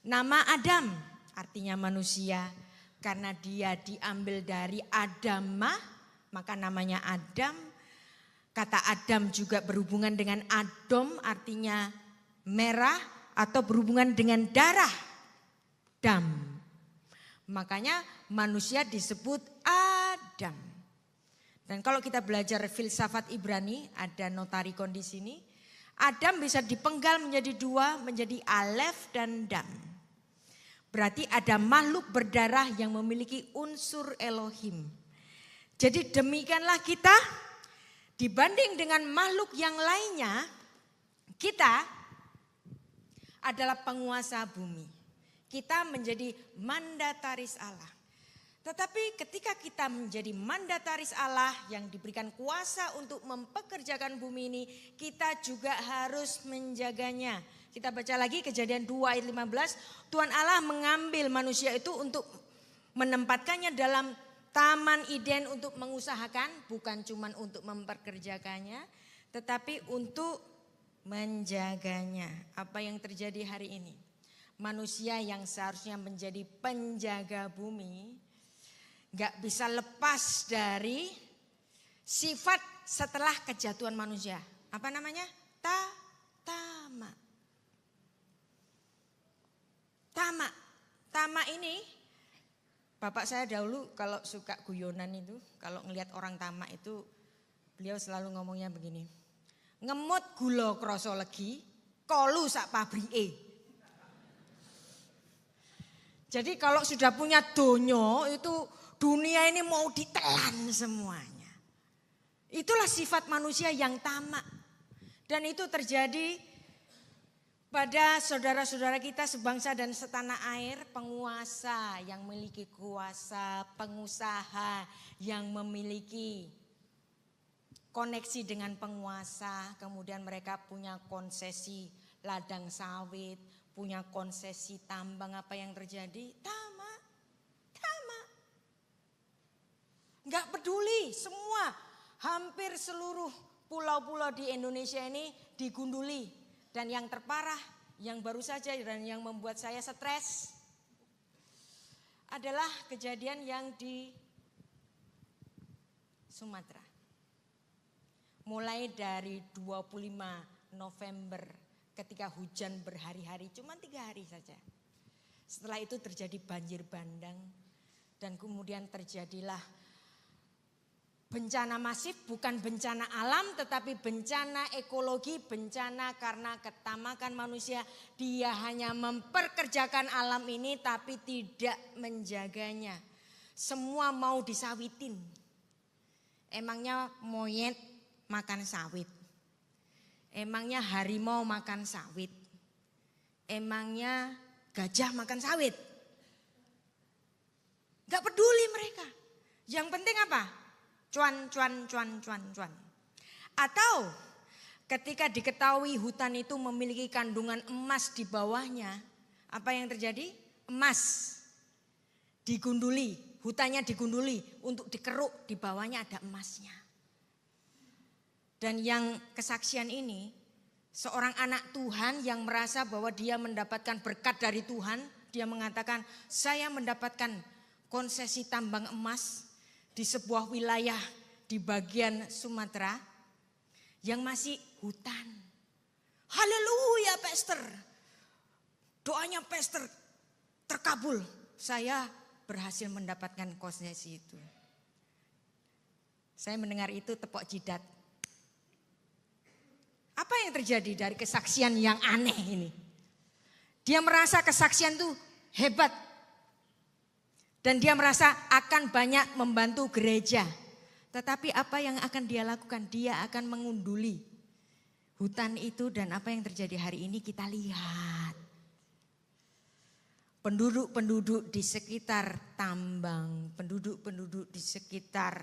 Nama Adam artinya manusia karena dia diambil dari Adama maka namanya Adam. Kata Adam juga berhubungan dengan Adom artinya merah atau berhubungan dengan darah, dam. Makanya manusia disebut Adam. Dan kalau kita belajar filsafat Ibrani, ada notarikon di sini. Adam bisa dipenggal menjadi dua, menjadi alef dan dam. Berarti ada makhluk berdarah yang memiliki unsur Elohim. Jadi demikianlah kita dibanding dengan makhluk yang lainnya, kita adalah penguasa bumi. Kita menjadi mandataris Allah. Tetapi ketika kita menjadi mandataris Allah yang diberikan kuasa untuk mempekerjakan bumi ini, kita juga harus menjaganya. Kita baca lagi Kejadian 2 ayat 15, Tuhan Allah mengambil manusia itu untuk menempatkannya dalam Taman Eden untuk mengusahakan, bukan cuma untuk memperkerjakannya, tetapi untuk menjaganya. Apa yang terjadi hari ini? Manusia yang seharusnya menjadi penjaga bumi gak bisa lepas dari sifat setelah kejatuhan manusia. Apa namanya? Tama. Tama ini bapak saya dahulu kalau suka guyonan itu, kalau ngelihat orang tamak itu beliau selalu ngomongnya begini. Ngemut gula krasa legi, kolu sak pabrike. Jadi kalau sudah punya donya itu dunia ini mau ditelan semuanya. Itulah sifat manusia yang tamak. Dan itu terjadi pada saudara-saudara kita sebangsa dan setanah air, penguasa yang memiliki kuasa, pengusaha yang memiliki koneksi dengan penguasa, kemudian mereka punya konsesi ladang sawit, punya konsesi tambang. Apa yang terjadi? Tamak. Enggak peduli, semua hampir seluruh pulau-pulau di Indonesia ini digunduli. Dan yang terparah, yang baru saja dan yang membuat saya stres adalah kejadian yang di Sumatera. Mulai dari 25 November ketika hujan berhari-hari, cuma 3 hari saja. Setelah itu terjadi banjir bandang dan kemudian terjadilah bencana masif, bukan bencana alam tetapi bencana ekologi, bencana karena ketamakan manusia. Dia hanya memperkerjakan alam ini tapi tidak menjaganya. Semua mau disawitin. Emangnya monyet makan sawit. Emangnya harimau makan sawit. Emangnya gajah makan sawit. Gak peduli mereka. Yang penting apa? Cuan, cuan, cuan, cuan, cuan. Atau ketika diketahui hutan itu memiliki kandungan emas di bawahnya, apa yang terjadi? Emas digunduli, hutannya digunduli untuk dikeruk, di bawahnya ada emasnya. Dan yang kesaksian ini, seorang anak Tuhan yang merasa bahwa dia mendapatkan berkat dari Tuhan, dia mengatakan, saya mendapatkan konsesi tambang emas di sebuah wilayah di bagian Sumatera yang masih hutan. Haleluya, pastor. Doanya pastor terkabul. Saya berhasil mendapatkan konsesi itu. Saya mendengar itu tepok jidat. Apa yang terjadi dari kesaksian yang aneh ini? Dia merasa kesaksian itu hebat. Dan dia merasa akan banyak membantu gereja. Tetapi apa yang akan dia lakukan? Dia akan mengunduli hutan itu, dan apa yang terjadi hari ini kita lihat. Penduduk-penduduk di sekitar tambang, penduduk-penduduk di sekitar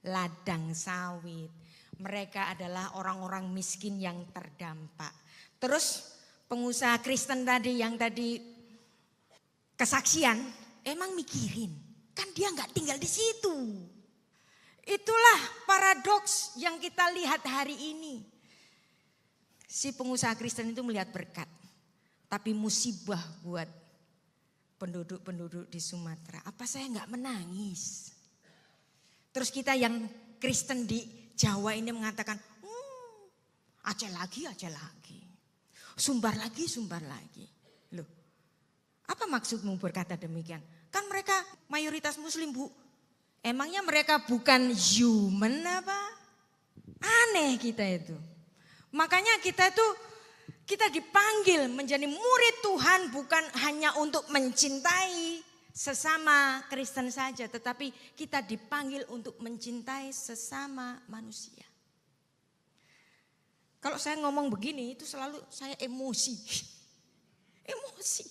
ladang sawit. Mereka adalah orang-orang miskin yang terdampak. Terus pengusaha Kristen tadi yang tadi kesaksian, emang mikirin, kan dia nggak tinggal di situ. Itulah paradoks yang kita lihat hari ini. Si pengusaha Kristen itu melihat berkat, tapi musibah buat penduduk-penduduk di Sumatera. Apa saya nggak menangis? Terus kita yang Kristen di Jawa ini mengatakan, Aceh lagi, sumbar lagi. Loh, apa maksudmu berkata demikian? Kan mereka mayoritas muslim, Bu. Emangnya mereka bukan human apa? Aneh kita itu. Makanya kita dipanggil menjadi murid Tuhan bukan hanya untuk mencintai sesama Kristen saja, tetapi kita dipanggil untuk mencintai sesama manusia. Kalau saya ngomong begini itu selalu saya emosi. Emosi.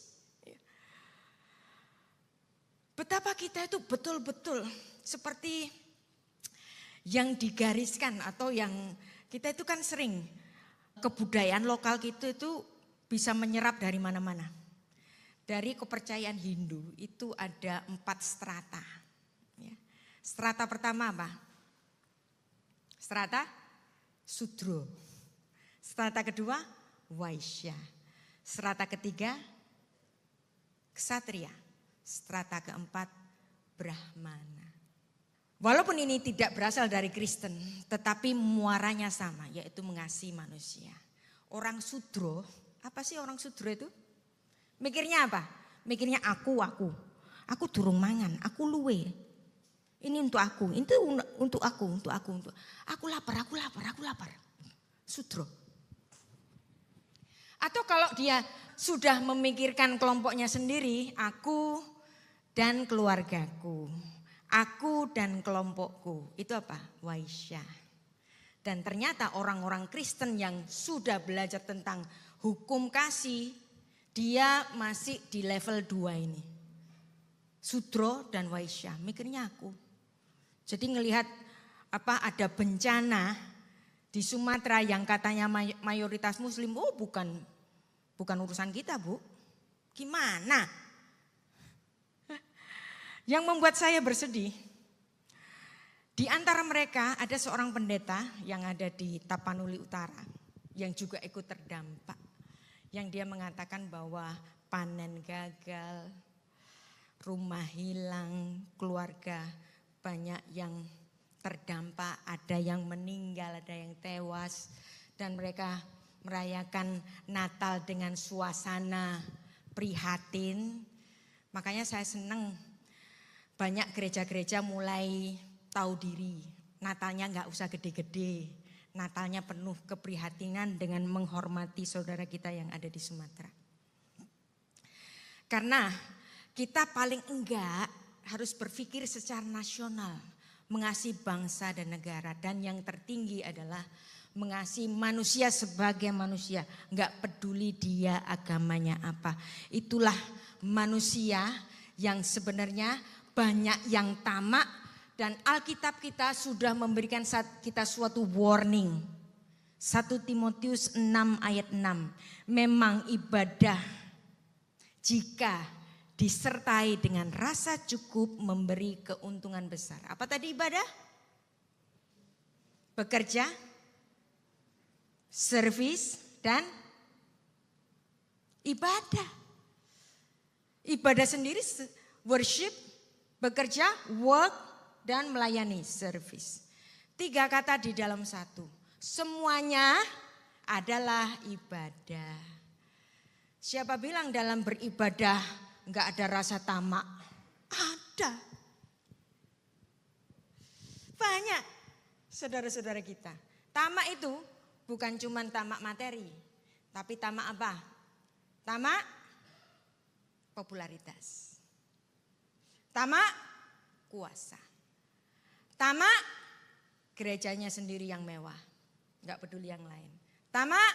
Betapa kita itu betul-betul seperti yang digariskan atau yang kita itu kan sering kebudayaan lokal kita itu bisa menyerap dari mana-mana. Dari kepercayaan Hindu itu ada 4 strata. Strata pertama apa? Strata Sudro. Strata kedua Waisya. Strata ketiga Ksatria. Strata keempat Brahmana. Walaupun ini tidak berasal dari Kristen, tetapi muaranya sama, yaitu mengasihi manusia. Orang Sudro, apa sih orang Sudro itu? Mikirnya apa? Mikirnya aku. Aku durung mangan, aku luwe. Ini untuk aku, itu untuk aku. Aku lapar. Sudro. Atau kalau dia sudah memikirkan kelompoknya sendiri, aku dan keluargaku. Aku dan kelompokku. Itu apa? Waisya. Dan ternyata orang-orang Kristen yang sudah belajar tentang hukum kasih, dia masih di level 2 ini. Sudro dan Waisya, mikirnya aku. Jadi ngelihat ada bencana di Sumatera yang katanya mayoritas muslim, bukan urusan kita, Bu. Gimana? Yang membuat saya bersedih, di antara mereka ada seorang pendeta yang ada di Tapanuli Utara yang juga ikut terdampak. Yang dia mengatakan bahwa panen gagal, rumah hilang, keluarga banyak yang terdampak, ada yang meninggal, ada yang tewas. Dan mereka merayakan Natal dengan suasana prihatin. Makanya saya senang banyak gereja-gereja mulai tahu diri. Natalnya nggak usah gede-gede. Natalnya penuh keprihatinan dengan menghormati saudara kita yang ada di Sumatera. Karena kita paling enggak harus berpikir secara nasional, mengasihi bangsa dan negara. Dan yang tertinggi adalah mengasihi manusia sebagai manusia. Enggak peduli dia agamanya apa. Itulah manusia yang sebenarnya banyak yang tamak dan Alkitab kita sudah memberikan kita suatu warning. 1 Timotius 6 ayat 6. Memang ibadah jika disertai dengan rasa cukup memberi keuntungan besar. Apa tadi ibadah? Bekerja, servis, dan ibadah. Ibadah sendiri worship, bekerja, work, dan melayani, service. 3 kata di dalam satu. Semuanya adalah ibadah. Siapa bilang dalam beribadah enggak ada rasa tamak? Ada. Banyak saudara-saudara kita. Tamak itu bukan cuma tamak materi, tapi tamak apa? Tamak popularitas. Tamak kuasa. Tamak gerejanya sendiri yang mewah. Enggak peduli yang lain. Tamak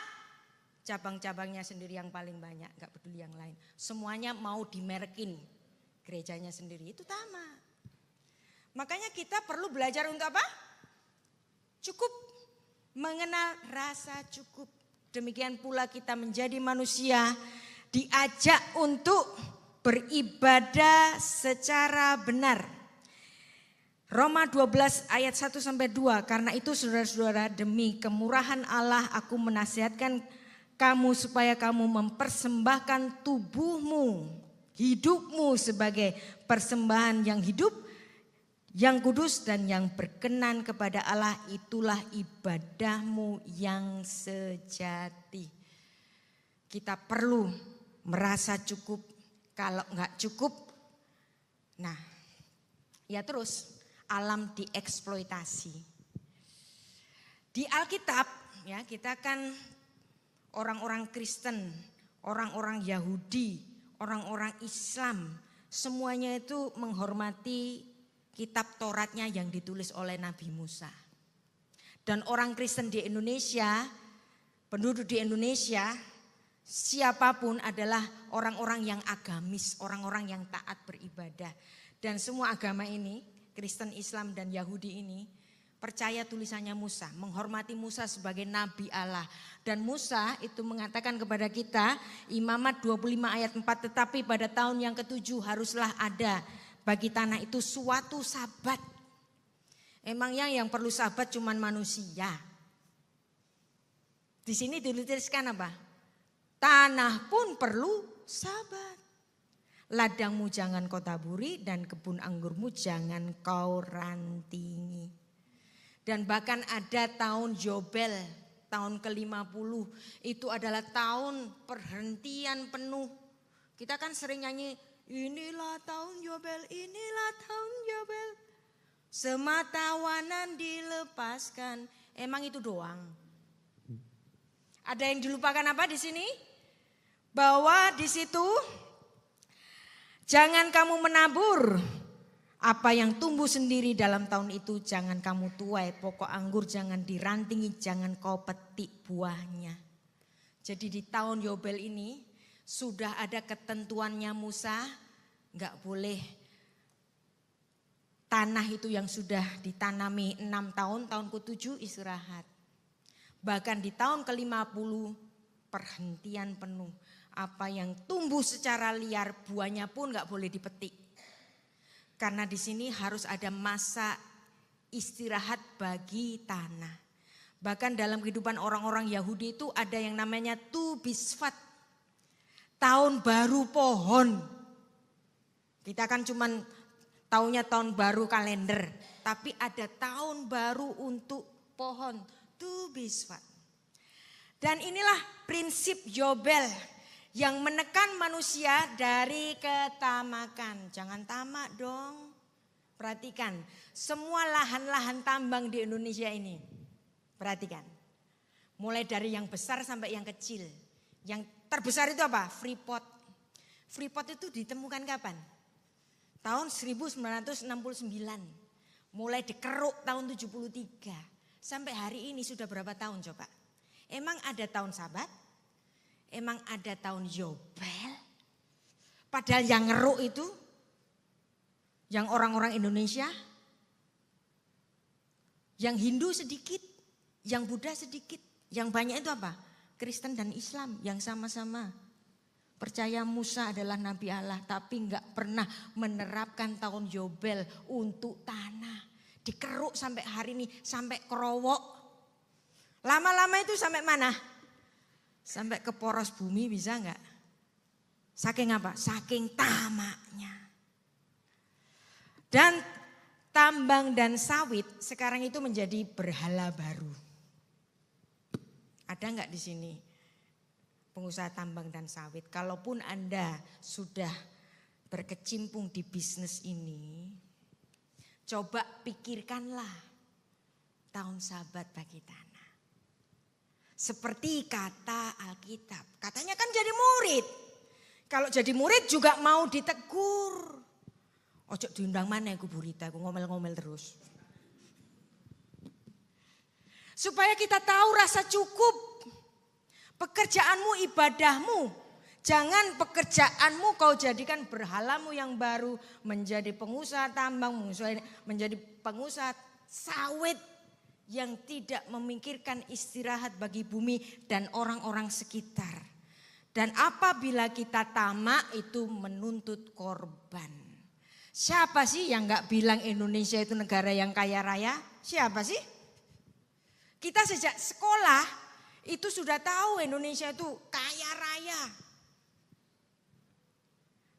cabang-cabangnya sendiri yang paling banyak. Enggak peduli yang lain. Semuanya mau dimerkin gerejanya sendiri. Itu tamak. Makanya kita perlu belajar untuk apa? Cukup. Mengenal rasa cukup. Demikian pula kita menjadi manusia diajak untuk beribadah secara benar. Roma 12 ayat 1 sampai 2. Karena itu saudara-saudara, demi kemurahan Allah aku menasihatkan kamu supaya kamu mempersembahkan tubuhmu, hidupmu sebagai persembahan yang hidup, yang kudus dan yang berkenan kepada Allah. Itulah ibadahmu yang sejati. Kita perlu merasa cukup. Kalau enggak cukup, nah ya terus alam dieksploitasi. Di Alkitab ya kita kan orang-orang Kristen, orang-orang Yahudi, orang-orang Islam, semuanya itu menghormati kitab Tauratnya yang ditulis oleh Nabi Musa. Dan orang Kristen di Indonesia, penduduk di Indonesia, siapapun adalah orang-orang yang agamis, orang-orang yang taat beribadah. Dan semua agama ini, Kristen, Islam, dan Yahudi ini percaya tulisannya Musa, menghormati Musa sebagai Nabi Allah. Dan Musa itu mengatakan kepada kita, Imamat 25 ayat 4, tetapi pada tahun yang ke-7 haruslah ada bagi tanah itu suatu sabat. Emangnya yang perlu sabat cuman manusia? Di sini dituliskan apa? Tanah pun perlu sabat. Ladangmu jangan kau taburi dan kebun anggurmu jangan kau rantingi. Dan bahkan ada tahun Yobel, tahun ke-50 itu adalah tahun perhentian penuh. Kita kan sering nyanyi, inilah tahun Yobel, inilah tahun Yobel. Semata wanan dilepaskan. Emang itu doang? Ada yang dilupakan apa di sini? Bahwa di situ jangan kamu menabur apa yang tumbuh sendiri dalam tahun itu, jangan kamu tuai, pokok anggur jangan dirantingi, jangan kau petik buahnya. Jadi di tahun Yobel ini sudah ada ketentuannya Musa, enggak boleh tanah itu yang sudah ditanami 6 tahun, tahun ke-7 istirahat. Bahkan di tahun ke-50 perhentian penuh. Apa yang tumbuh secara liar buahnya pun enggak boleh dipetik. Karena di sini harus ada masa istirahat bagi tanah. Bahkan dalam kehidupan orang-orang Yahudi itu ada yang namanya Tu Bisvat. Tahun baru pohon. Kita kan cuman taunya tahun baru kalender. Tapi ada tahun baru untuk pohon. Tu Bisvat. Dan inilah prinsip Yobel yang menekan manusia dari ketamakan. Jangan tamak dong. Perhatikan, semua lahan-lahan tambang di Indonesia ini. Perhatikan. Mulai dari yang besar sampai yang kecil. Yang terbesar itu apa? Freeport. Freeport itu ditemukan kapan? Tahun 1969. Mulai dikeruk tahun 73. Sampai hari ini sudah berapa tahun coba? Emang ada tahun Sabat? Emang ada tahun Yobel? Padahal yang ngeruk itu, Yang orang-orang Indonesia, yang Hindu sedikit, yang Buddha sedikit, yang banyak itu apa? Kristen dan Islam yang sama-sama percaya Musa adalah Nabi Allah, tapi enggak pernah menerapkan tahun Yobel untuk tanah. Dikeruk sampai hari ini, sampai kerowok. Lama-lama itu sampai mana? Sampai ke poros bumi bisa enggak? Saking apa? Saking tamaknya. Dan tambang dan sawit sekarang itu menjadi berhala baru. Ada enggak di sini pengusaha tambang dan sawit? Kalaupun Anda sudah berkecimpung di bisnis ini, coba pikirkanlah tahun Sabat bagi tanah. Seperti kata Alkitab, katanya kan jadi murid. Kalau jadi murid juga mau ditegur. Ojo diundang mana aku burita, aku ngomel-ngomel terus. Supaya kita tahu rasa cukup. Pekerjaanmu, ibadahmu. Jangan pekerjaanmu kau jadikan berhalamu yang baru. Menjadi pengusaha tambang, menjadi pengusaha sawit. Yang tidak memikirkan istirahat bagi bumi dan orang-orang sekitar. Dan apabila kita tamak itu menuntut korban. Siapa sih yang gak bilang Indonesia itu negara yang kaya raya? Siapa sih? Kita sejak sekolah itu sudah tahu Indonesia itu kaya raya.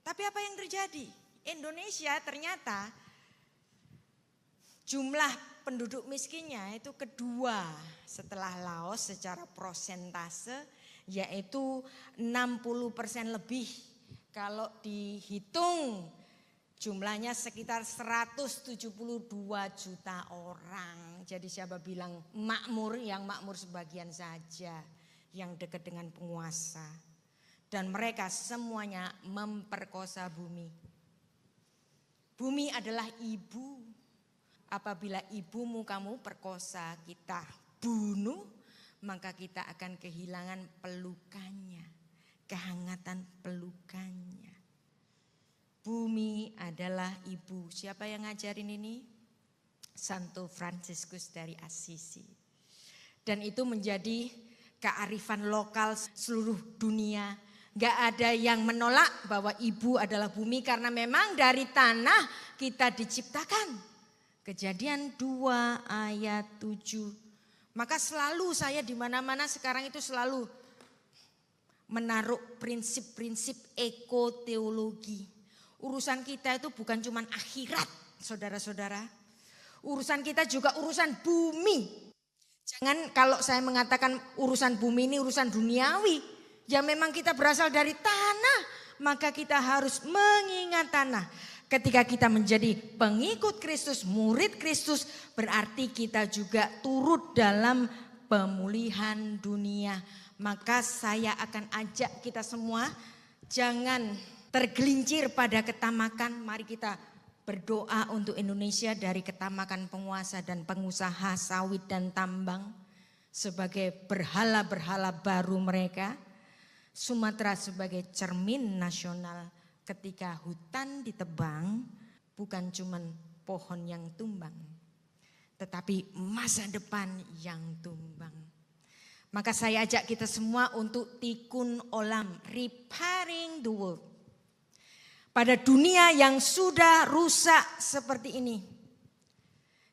Tapi apa yang terjadi? Indonesia ternyata jumlah penduduk miskinnya itu kedua setelah Laos secara prosentase, yaitu 60% lebih. Kalau dihitung jumlahnya sekitar 172 juta orang. Jadi siapa bilang makmur, yang makmur sebagian saja yang dekat dengan penguasa. Dan mereka semuanya memperkosa bumi. Bumi adalah ibu. Apabila ibumu kamu perkosa, kita bunuh, maka kita akan kehilangan pelukannya, kehangatan pelukannya. Bumi adalah ibu. Siapa yang ngajarin ini? Santo Fransiskus dari Assisi. Dan itu menjadi kearifan lokal seluruh dunia. Gak ada yang menolak bahwa ibu adalah bumi karena memang dari tanah kita diciptakan. Kejadian 2 ayat 7. Maka selalu saya di mana-mana sekarang itu selalu menaruh prinsip-prinsip ekoteologi. Urusan kita itu bukan cuma akhirat, saudara-saudara. Urusan kita juga urusan bumi. Jangan kalau saya mengatakan urusan bumi ini urusan duniawi. Ya memang kita berasal dari tanah, maka kita harus mengingat tanah. Ketika kita menjadi pengikut Kristus, murid Kristus, berarti kita juga turut dalam pemulihan dunia. Maka saya akan ajak kita semua, jangan tergelincir pada ketamakan. Mari kita berdoa untuk Indonesia dari ketamakan penguasa dan pengusaha sawit dan tambang sebagai berhala-berhala baru mereka. Sumatera sebagai cermin nasional ketika hutan ditebang, bukan cuma pohon yang tumbang, tetapi masa depan yang tumbang. Maka saya ajak kita semua untuk tikun olam, repairing the world. Pada dunia yang sudah rusak seperti ini.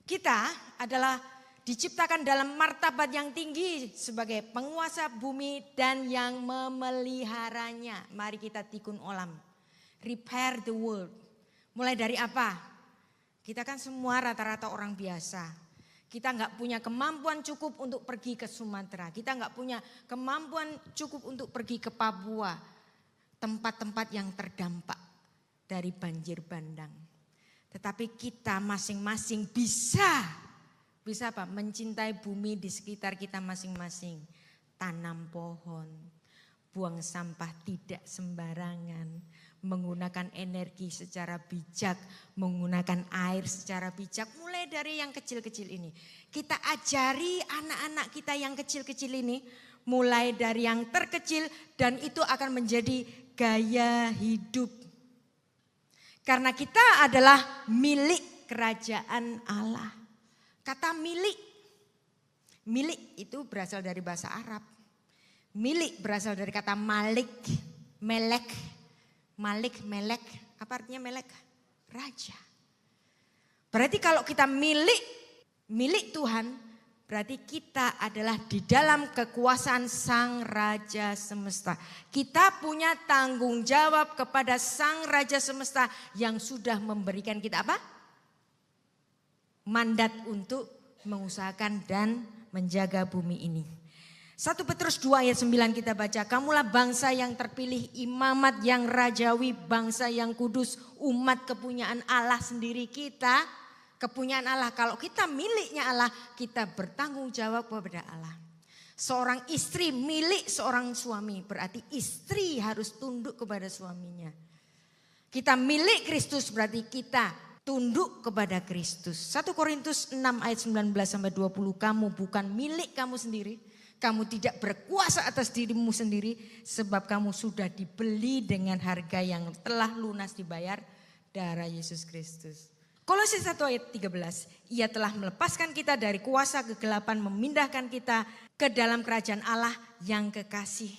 Kita adalah diciptakan dalam martabat yang tinggi sebagai penguasa bumi dan yang memeliharanya. Mari kita tikun olam. Repair the world. Mulai dari apa? Kita kan semua rata-rata orang biasa. Kita nggak punya kemampuan cukup untuk pergi ke Sumatera. Kita nggak punya kemampuan cukup untuk pergi ke Papua. Tempat-tempat yang terdampak dari banjir bandang. Tetapi kita masing-masing bisa apa? Mencintai bumi di sekitar kita masing-masing. Tanam pohon, buang sampah tidak sembarangan, menggunakan energi secara bijak, menggunakan air secara bijak. Mulai dari yang kecil-kecil ini. Kita ajari anak-anak kita yang kecil-kecil ini, mulai dari yang terkecil, dan itu akan menjadi gaya hidup. Karena kita adalah milik kerajaan Allah. Kata milik. Milik itu berasal dari bahasa Arab. Milik berasal dari kata malik, melek. Malik, melek. Apa artinya melek? Raja. Berarti kalau kita milik Tuhan, berarti kita adalah di dalam kekuasaan Sang Raja Semesta. Kita punya tanggung jawab kepada Sang Raja Semesta yang sudah memberikan kita apa? Mandat untuk mengusahakan dan menjaga bumi ini. 1 Petrus 2 ayat 9 kita baca, kamulah bangsa yang terpilih, imamat yang rajawi, bangsa yang kudus, umat kepunyaan Allah sendiri kita. Kepunyaan Allah, kalau kita miliknya Allah, kita bertanggung jawab kepada Allah. Seorang istri milik seorang suami, berarti istri harus tunduk kepada suaminya. Kita milik Kristus, berarti kita tunduk kepada Kristus. 1 Korintus 6 ayat 19 sampai 20, kamu bukan milik kamu sendiri. Kamu tidak berkuasa atas dirimu sendiri, sebab kamu sudah dibeli dengan harga yang telah lunas dibayar, darah Yesus Kristus. Kolose 1 ayat 13, ia telah melepaskan kita dari kuasa kegelapan, memindahkan kita ke dalam kerajaan Allah yang kekasih.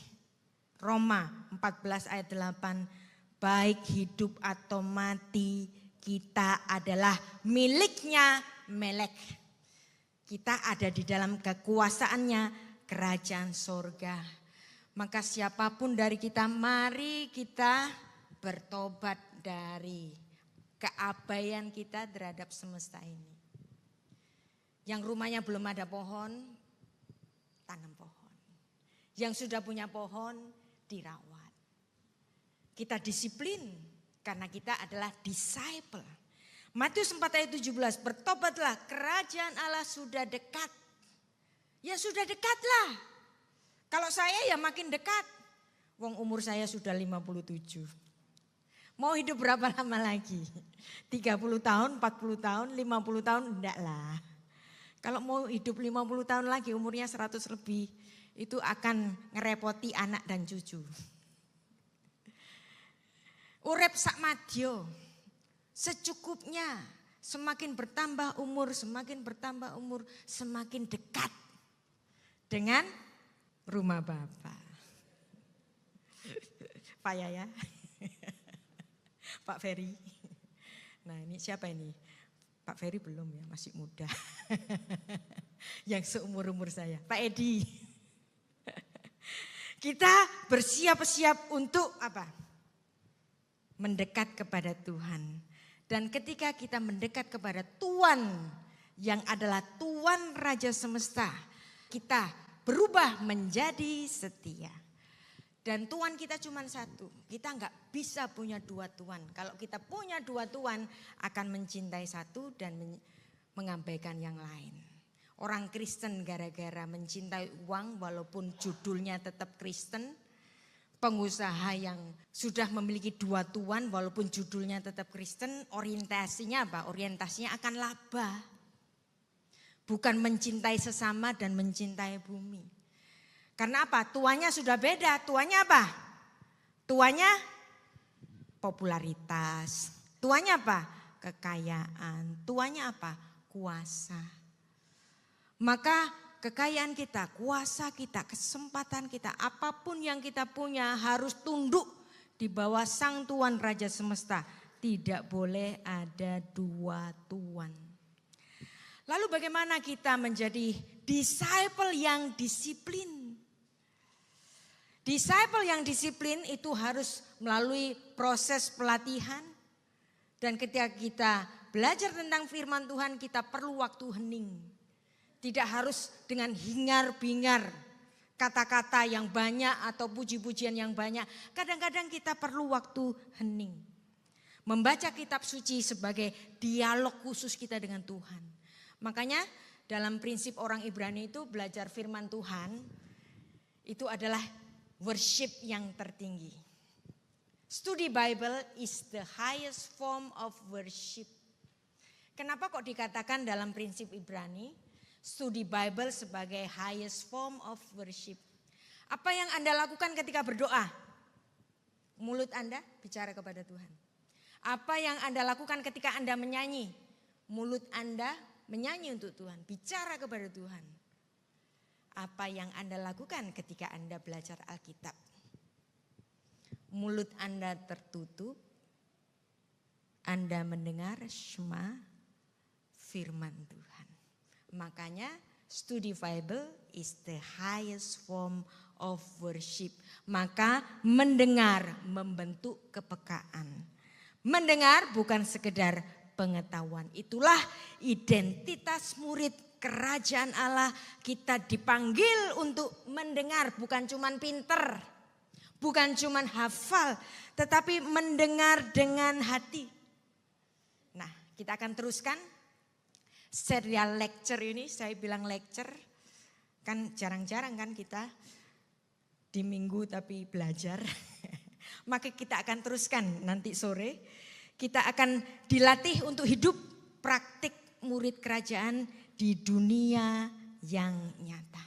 Roma 14 ayat 8, baik hidup atau mati kita adalah miliknya Melek. Kita ada di dalam kekuasaannya kerajaan sorga. Maka siapapun dari kita, mari kita bertobat dari keabaian kita terhadap semesta ini. Yang rumahnya belum ada pohon, tanam pohon. Yang sudah punya pohon, dirawat. Kita disiplin karena kita adalah disciple. Matius 4 ayat 17, bertobatlah, kerajaan Allah sudah dekat. Ya sudah dekatlah. Kalau saya ya makin dekat. Wong umur saya sudah 57. Mau hidup berapa lama lagi? 30 tahun, 40 tahun, 50 tahun? Enggak lah. Kalau mau hidup 50 tahun lagi umurnya 100 lebih. Itu akan ngerepoti anak dan cucu. Urip sak madya, secukupnya. Semakin bertambah umur, semakin dekat dengan rumah Bapa. Pak Yaya. Pak Ferry. Nah ini siapa ini? Pak Ferry belum ya, masih muda. Yang seumur-umur saya. Pak Edi. Kita bersiap-siap untuk apa? Mendekat kepada Tuhan. Dan ketika kita mendekat kepada Tuhan yang adalah Tuhan Raja Semesta, kita berubah menjadi setia. Dan Tuhan kita cuma satu, kita enggak bisa punya dua Tuhan. Kalau kita punya dua Tuhan akan mencintai satu dan mengabaikan yang lain. Orang Kristen gara-gara mencintai uang walaupun judulnya tetap Kristen. Pengusaha yang sudah memiliki dua Tuhan walaupun judulnya tetap Kristen, orientasinya apa? Orientasinya akan laba. Bukan mencintai sesama dan mencintai bumi. Karena apa? Tuannya sudah beda. Tuannya apa? Tuannya popularitas. Tuannya apa? Kekayaan. Tuannya apa? Kuasa. Maka kekayaan kita, kuasa kita, kesempatan kita, apapun yang kita punya harus tunduk di bawah Sang Tuhan Raja Semesta. Tidak boleh ada dua Tuhan. Lalu bagaimana kita menjadi disciple yang disiplin? Disciple yang disiplin itu harus melalui proses pelatihan. Dan ketika kita belajar tentang firman Tuhan, kita perlu waktu hening. Tidak harus dengan hingar-bingar kata-kata yang banyak atau puji-pujian yang banyak. Kadang-kadang kita perlu waktu hening. Membaca kitab suci sebagai dialog khusus kita dengan Tuhan. Makanya dalam prinsip orang Ibrani itu belajar firman Tuhan itu adalah worship yang tertinggi. Study Bible is the highest form of worship. Kenapa kok dikatakan dalam prinsip Ibrani, study Bible sebagai highest form of worship? Apa yang Anda lakukan ketika berdoa? Mulut Anda bicara kepada Tuhan. Apa yang Anda lakukan ketika Anda menyanyi? Mulut Anda menyanyi untuk Tuhan, bicara kepada Tuhan. Apa yang Anda lakukan ketika Anda belajar Alkitab? Mulut Anda tertutup, Anda mendengar Shema, firman Tuhan. Makanya studi Bible is the highest form of worship. Maka mendengar membentuk kepekaan. Mendengar bukan sekedar pengetahuan. Itulah identitas murid kerajaan Allah. Kita dipanggil untuk mendengar, bukan cuman pinter, bukan cuman hafal, tetapi mendengar dengan hati. Nah, kita akan teruskan serial lecture ini. Saya bilang lecture, kan jarang-jarang kan kita di minggu tapi belajar. Maka kita akan teruskan nanti sore. Kita akan dilatih untuk hidup praktik murid kerajaan di dunia yang nyata.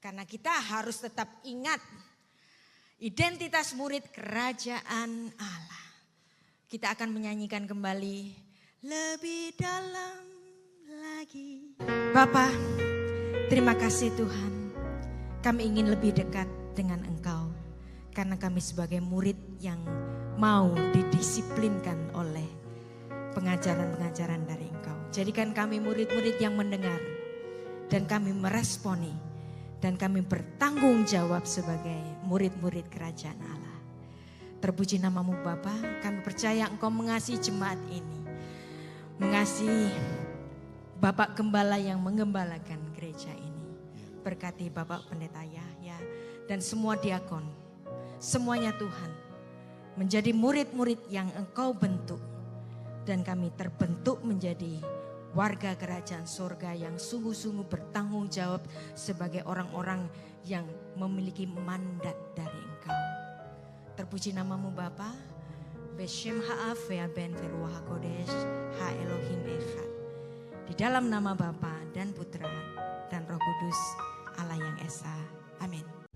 Karena kita harus tetap ingat identitas murid kerajaan Allah. Kita akan menyanyikan kembali lebih dalam lagi. Bapa, terima kasih Tuhan. Kami ingin lebih dekat dengan Engkau. Karena kami sebagai murid yang mau didisiplinkan oleh pengajaran-pengajaran dari Engkau. Jadikan kami murid-murid yang mendengar dan kami meresponi dan kami bertanggung jawab sebagai murid-murid kerajaan Allah. Terpuji namamu Bapa, kami percaya Engkau mengasihi jemaat ini. Mengasihi Bapak Gembala yang mengembalakan gereja ini. Berkati Bapak Pendeta Yahya dan semua diakon. Semuanya Tuhan menjadi murid-murid yang Engkau bentuk. Dan kami terbentuk menjadi warga kerajaan surga yang sungguh-sungguh bertanggung jawab sebagai orang-orang yang memiliki mandat dari Engkau. Terpuji namamu Bapa. Beshem ha'af ya ben veruah kodesh ha Elohim echad. Di dalam nama Bapa dan Putra dan Roh Kudus Allah yang Esa. Amin.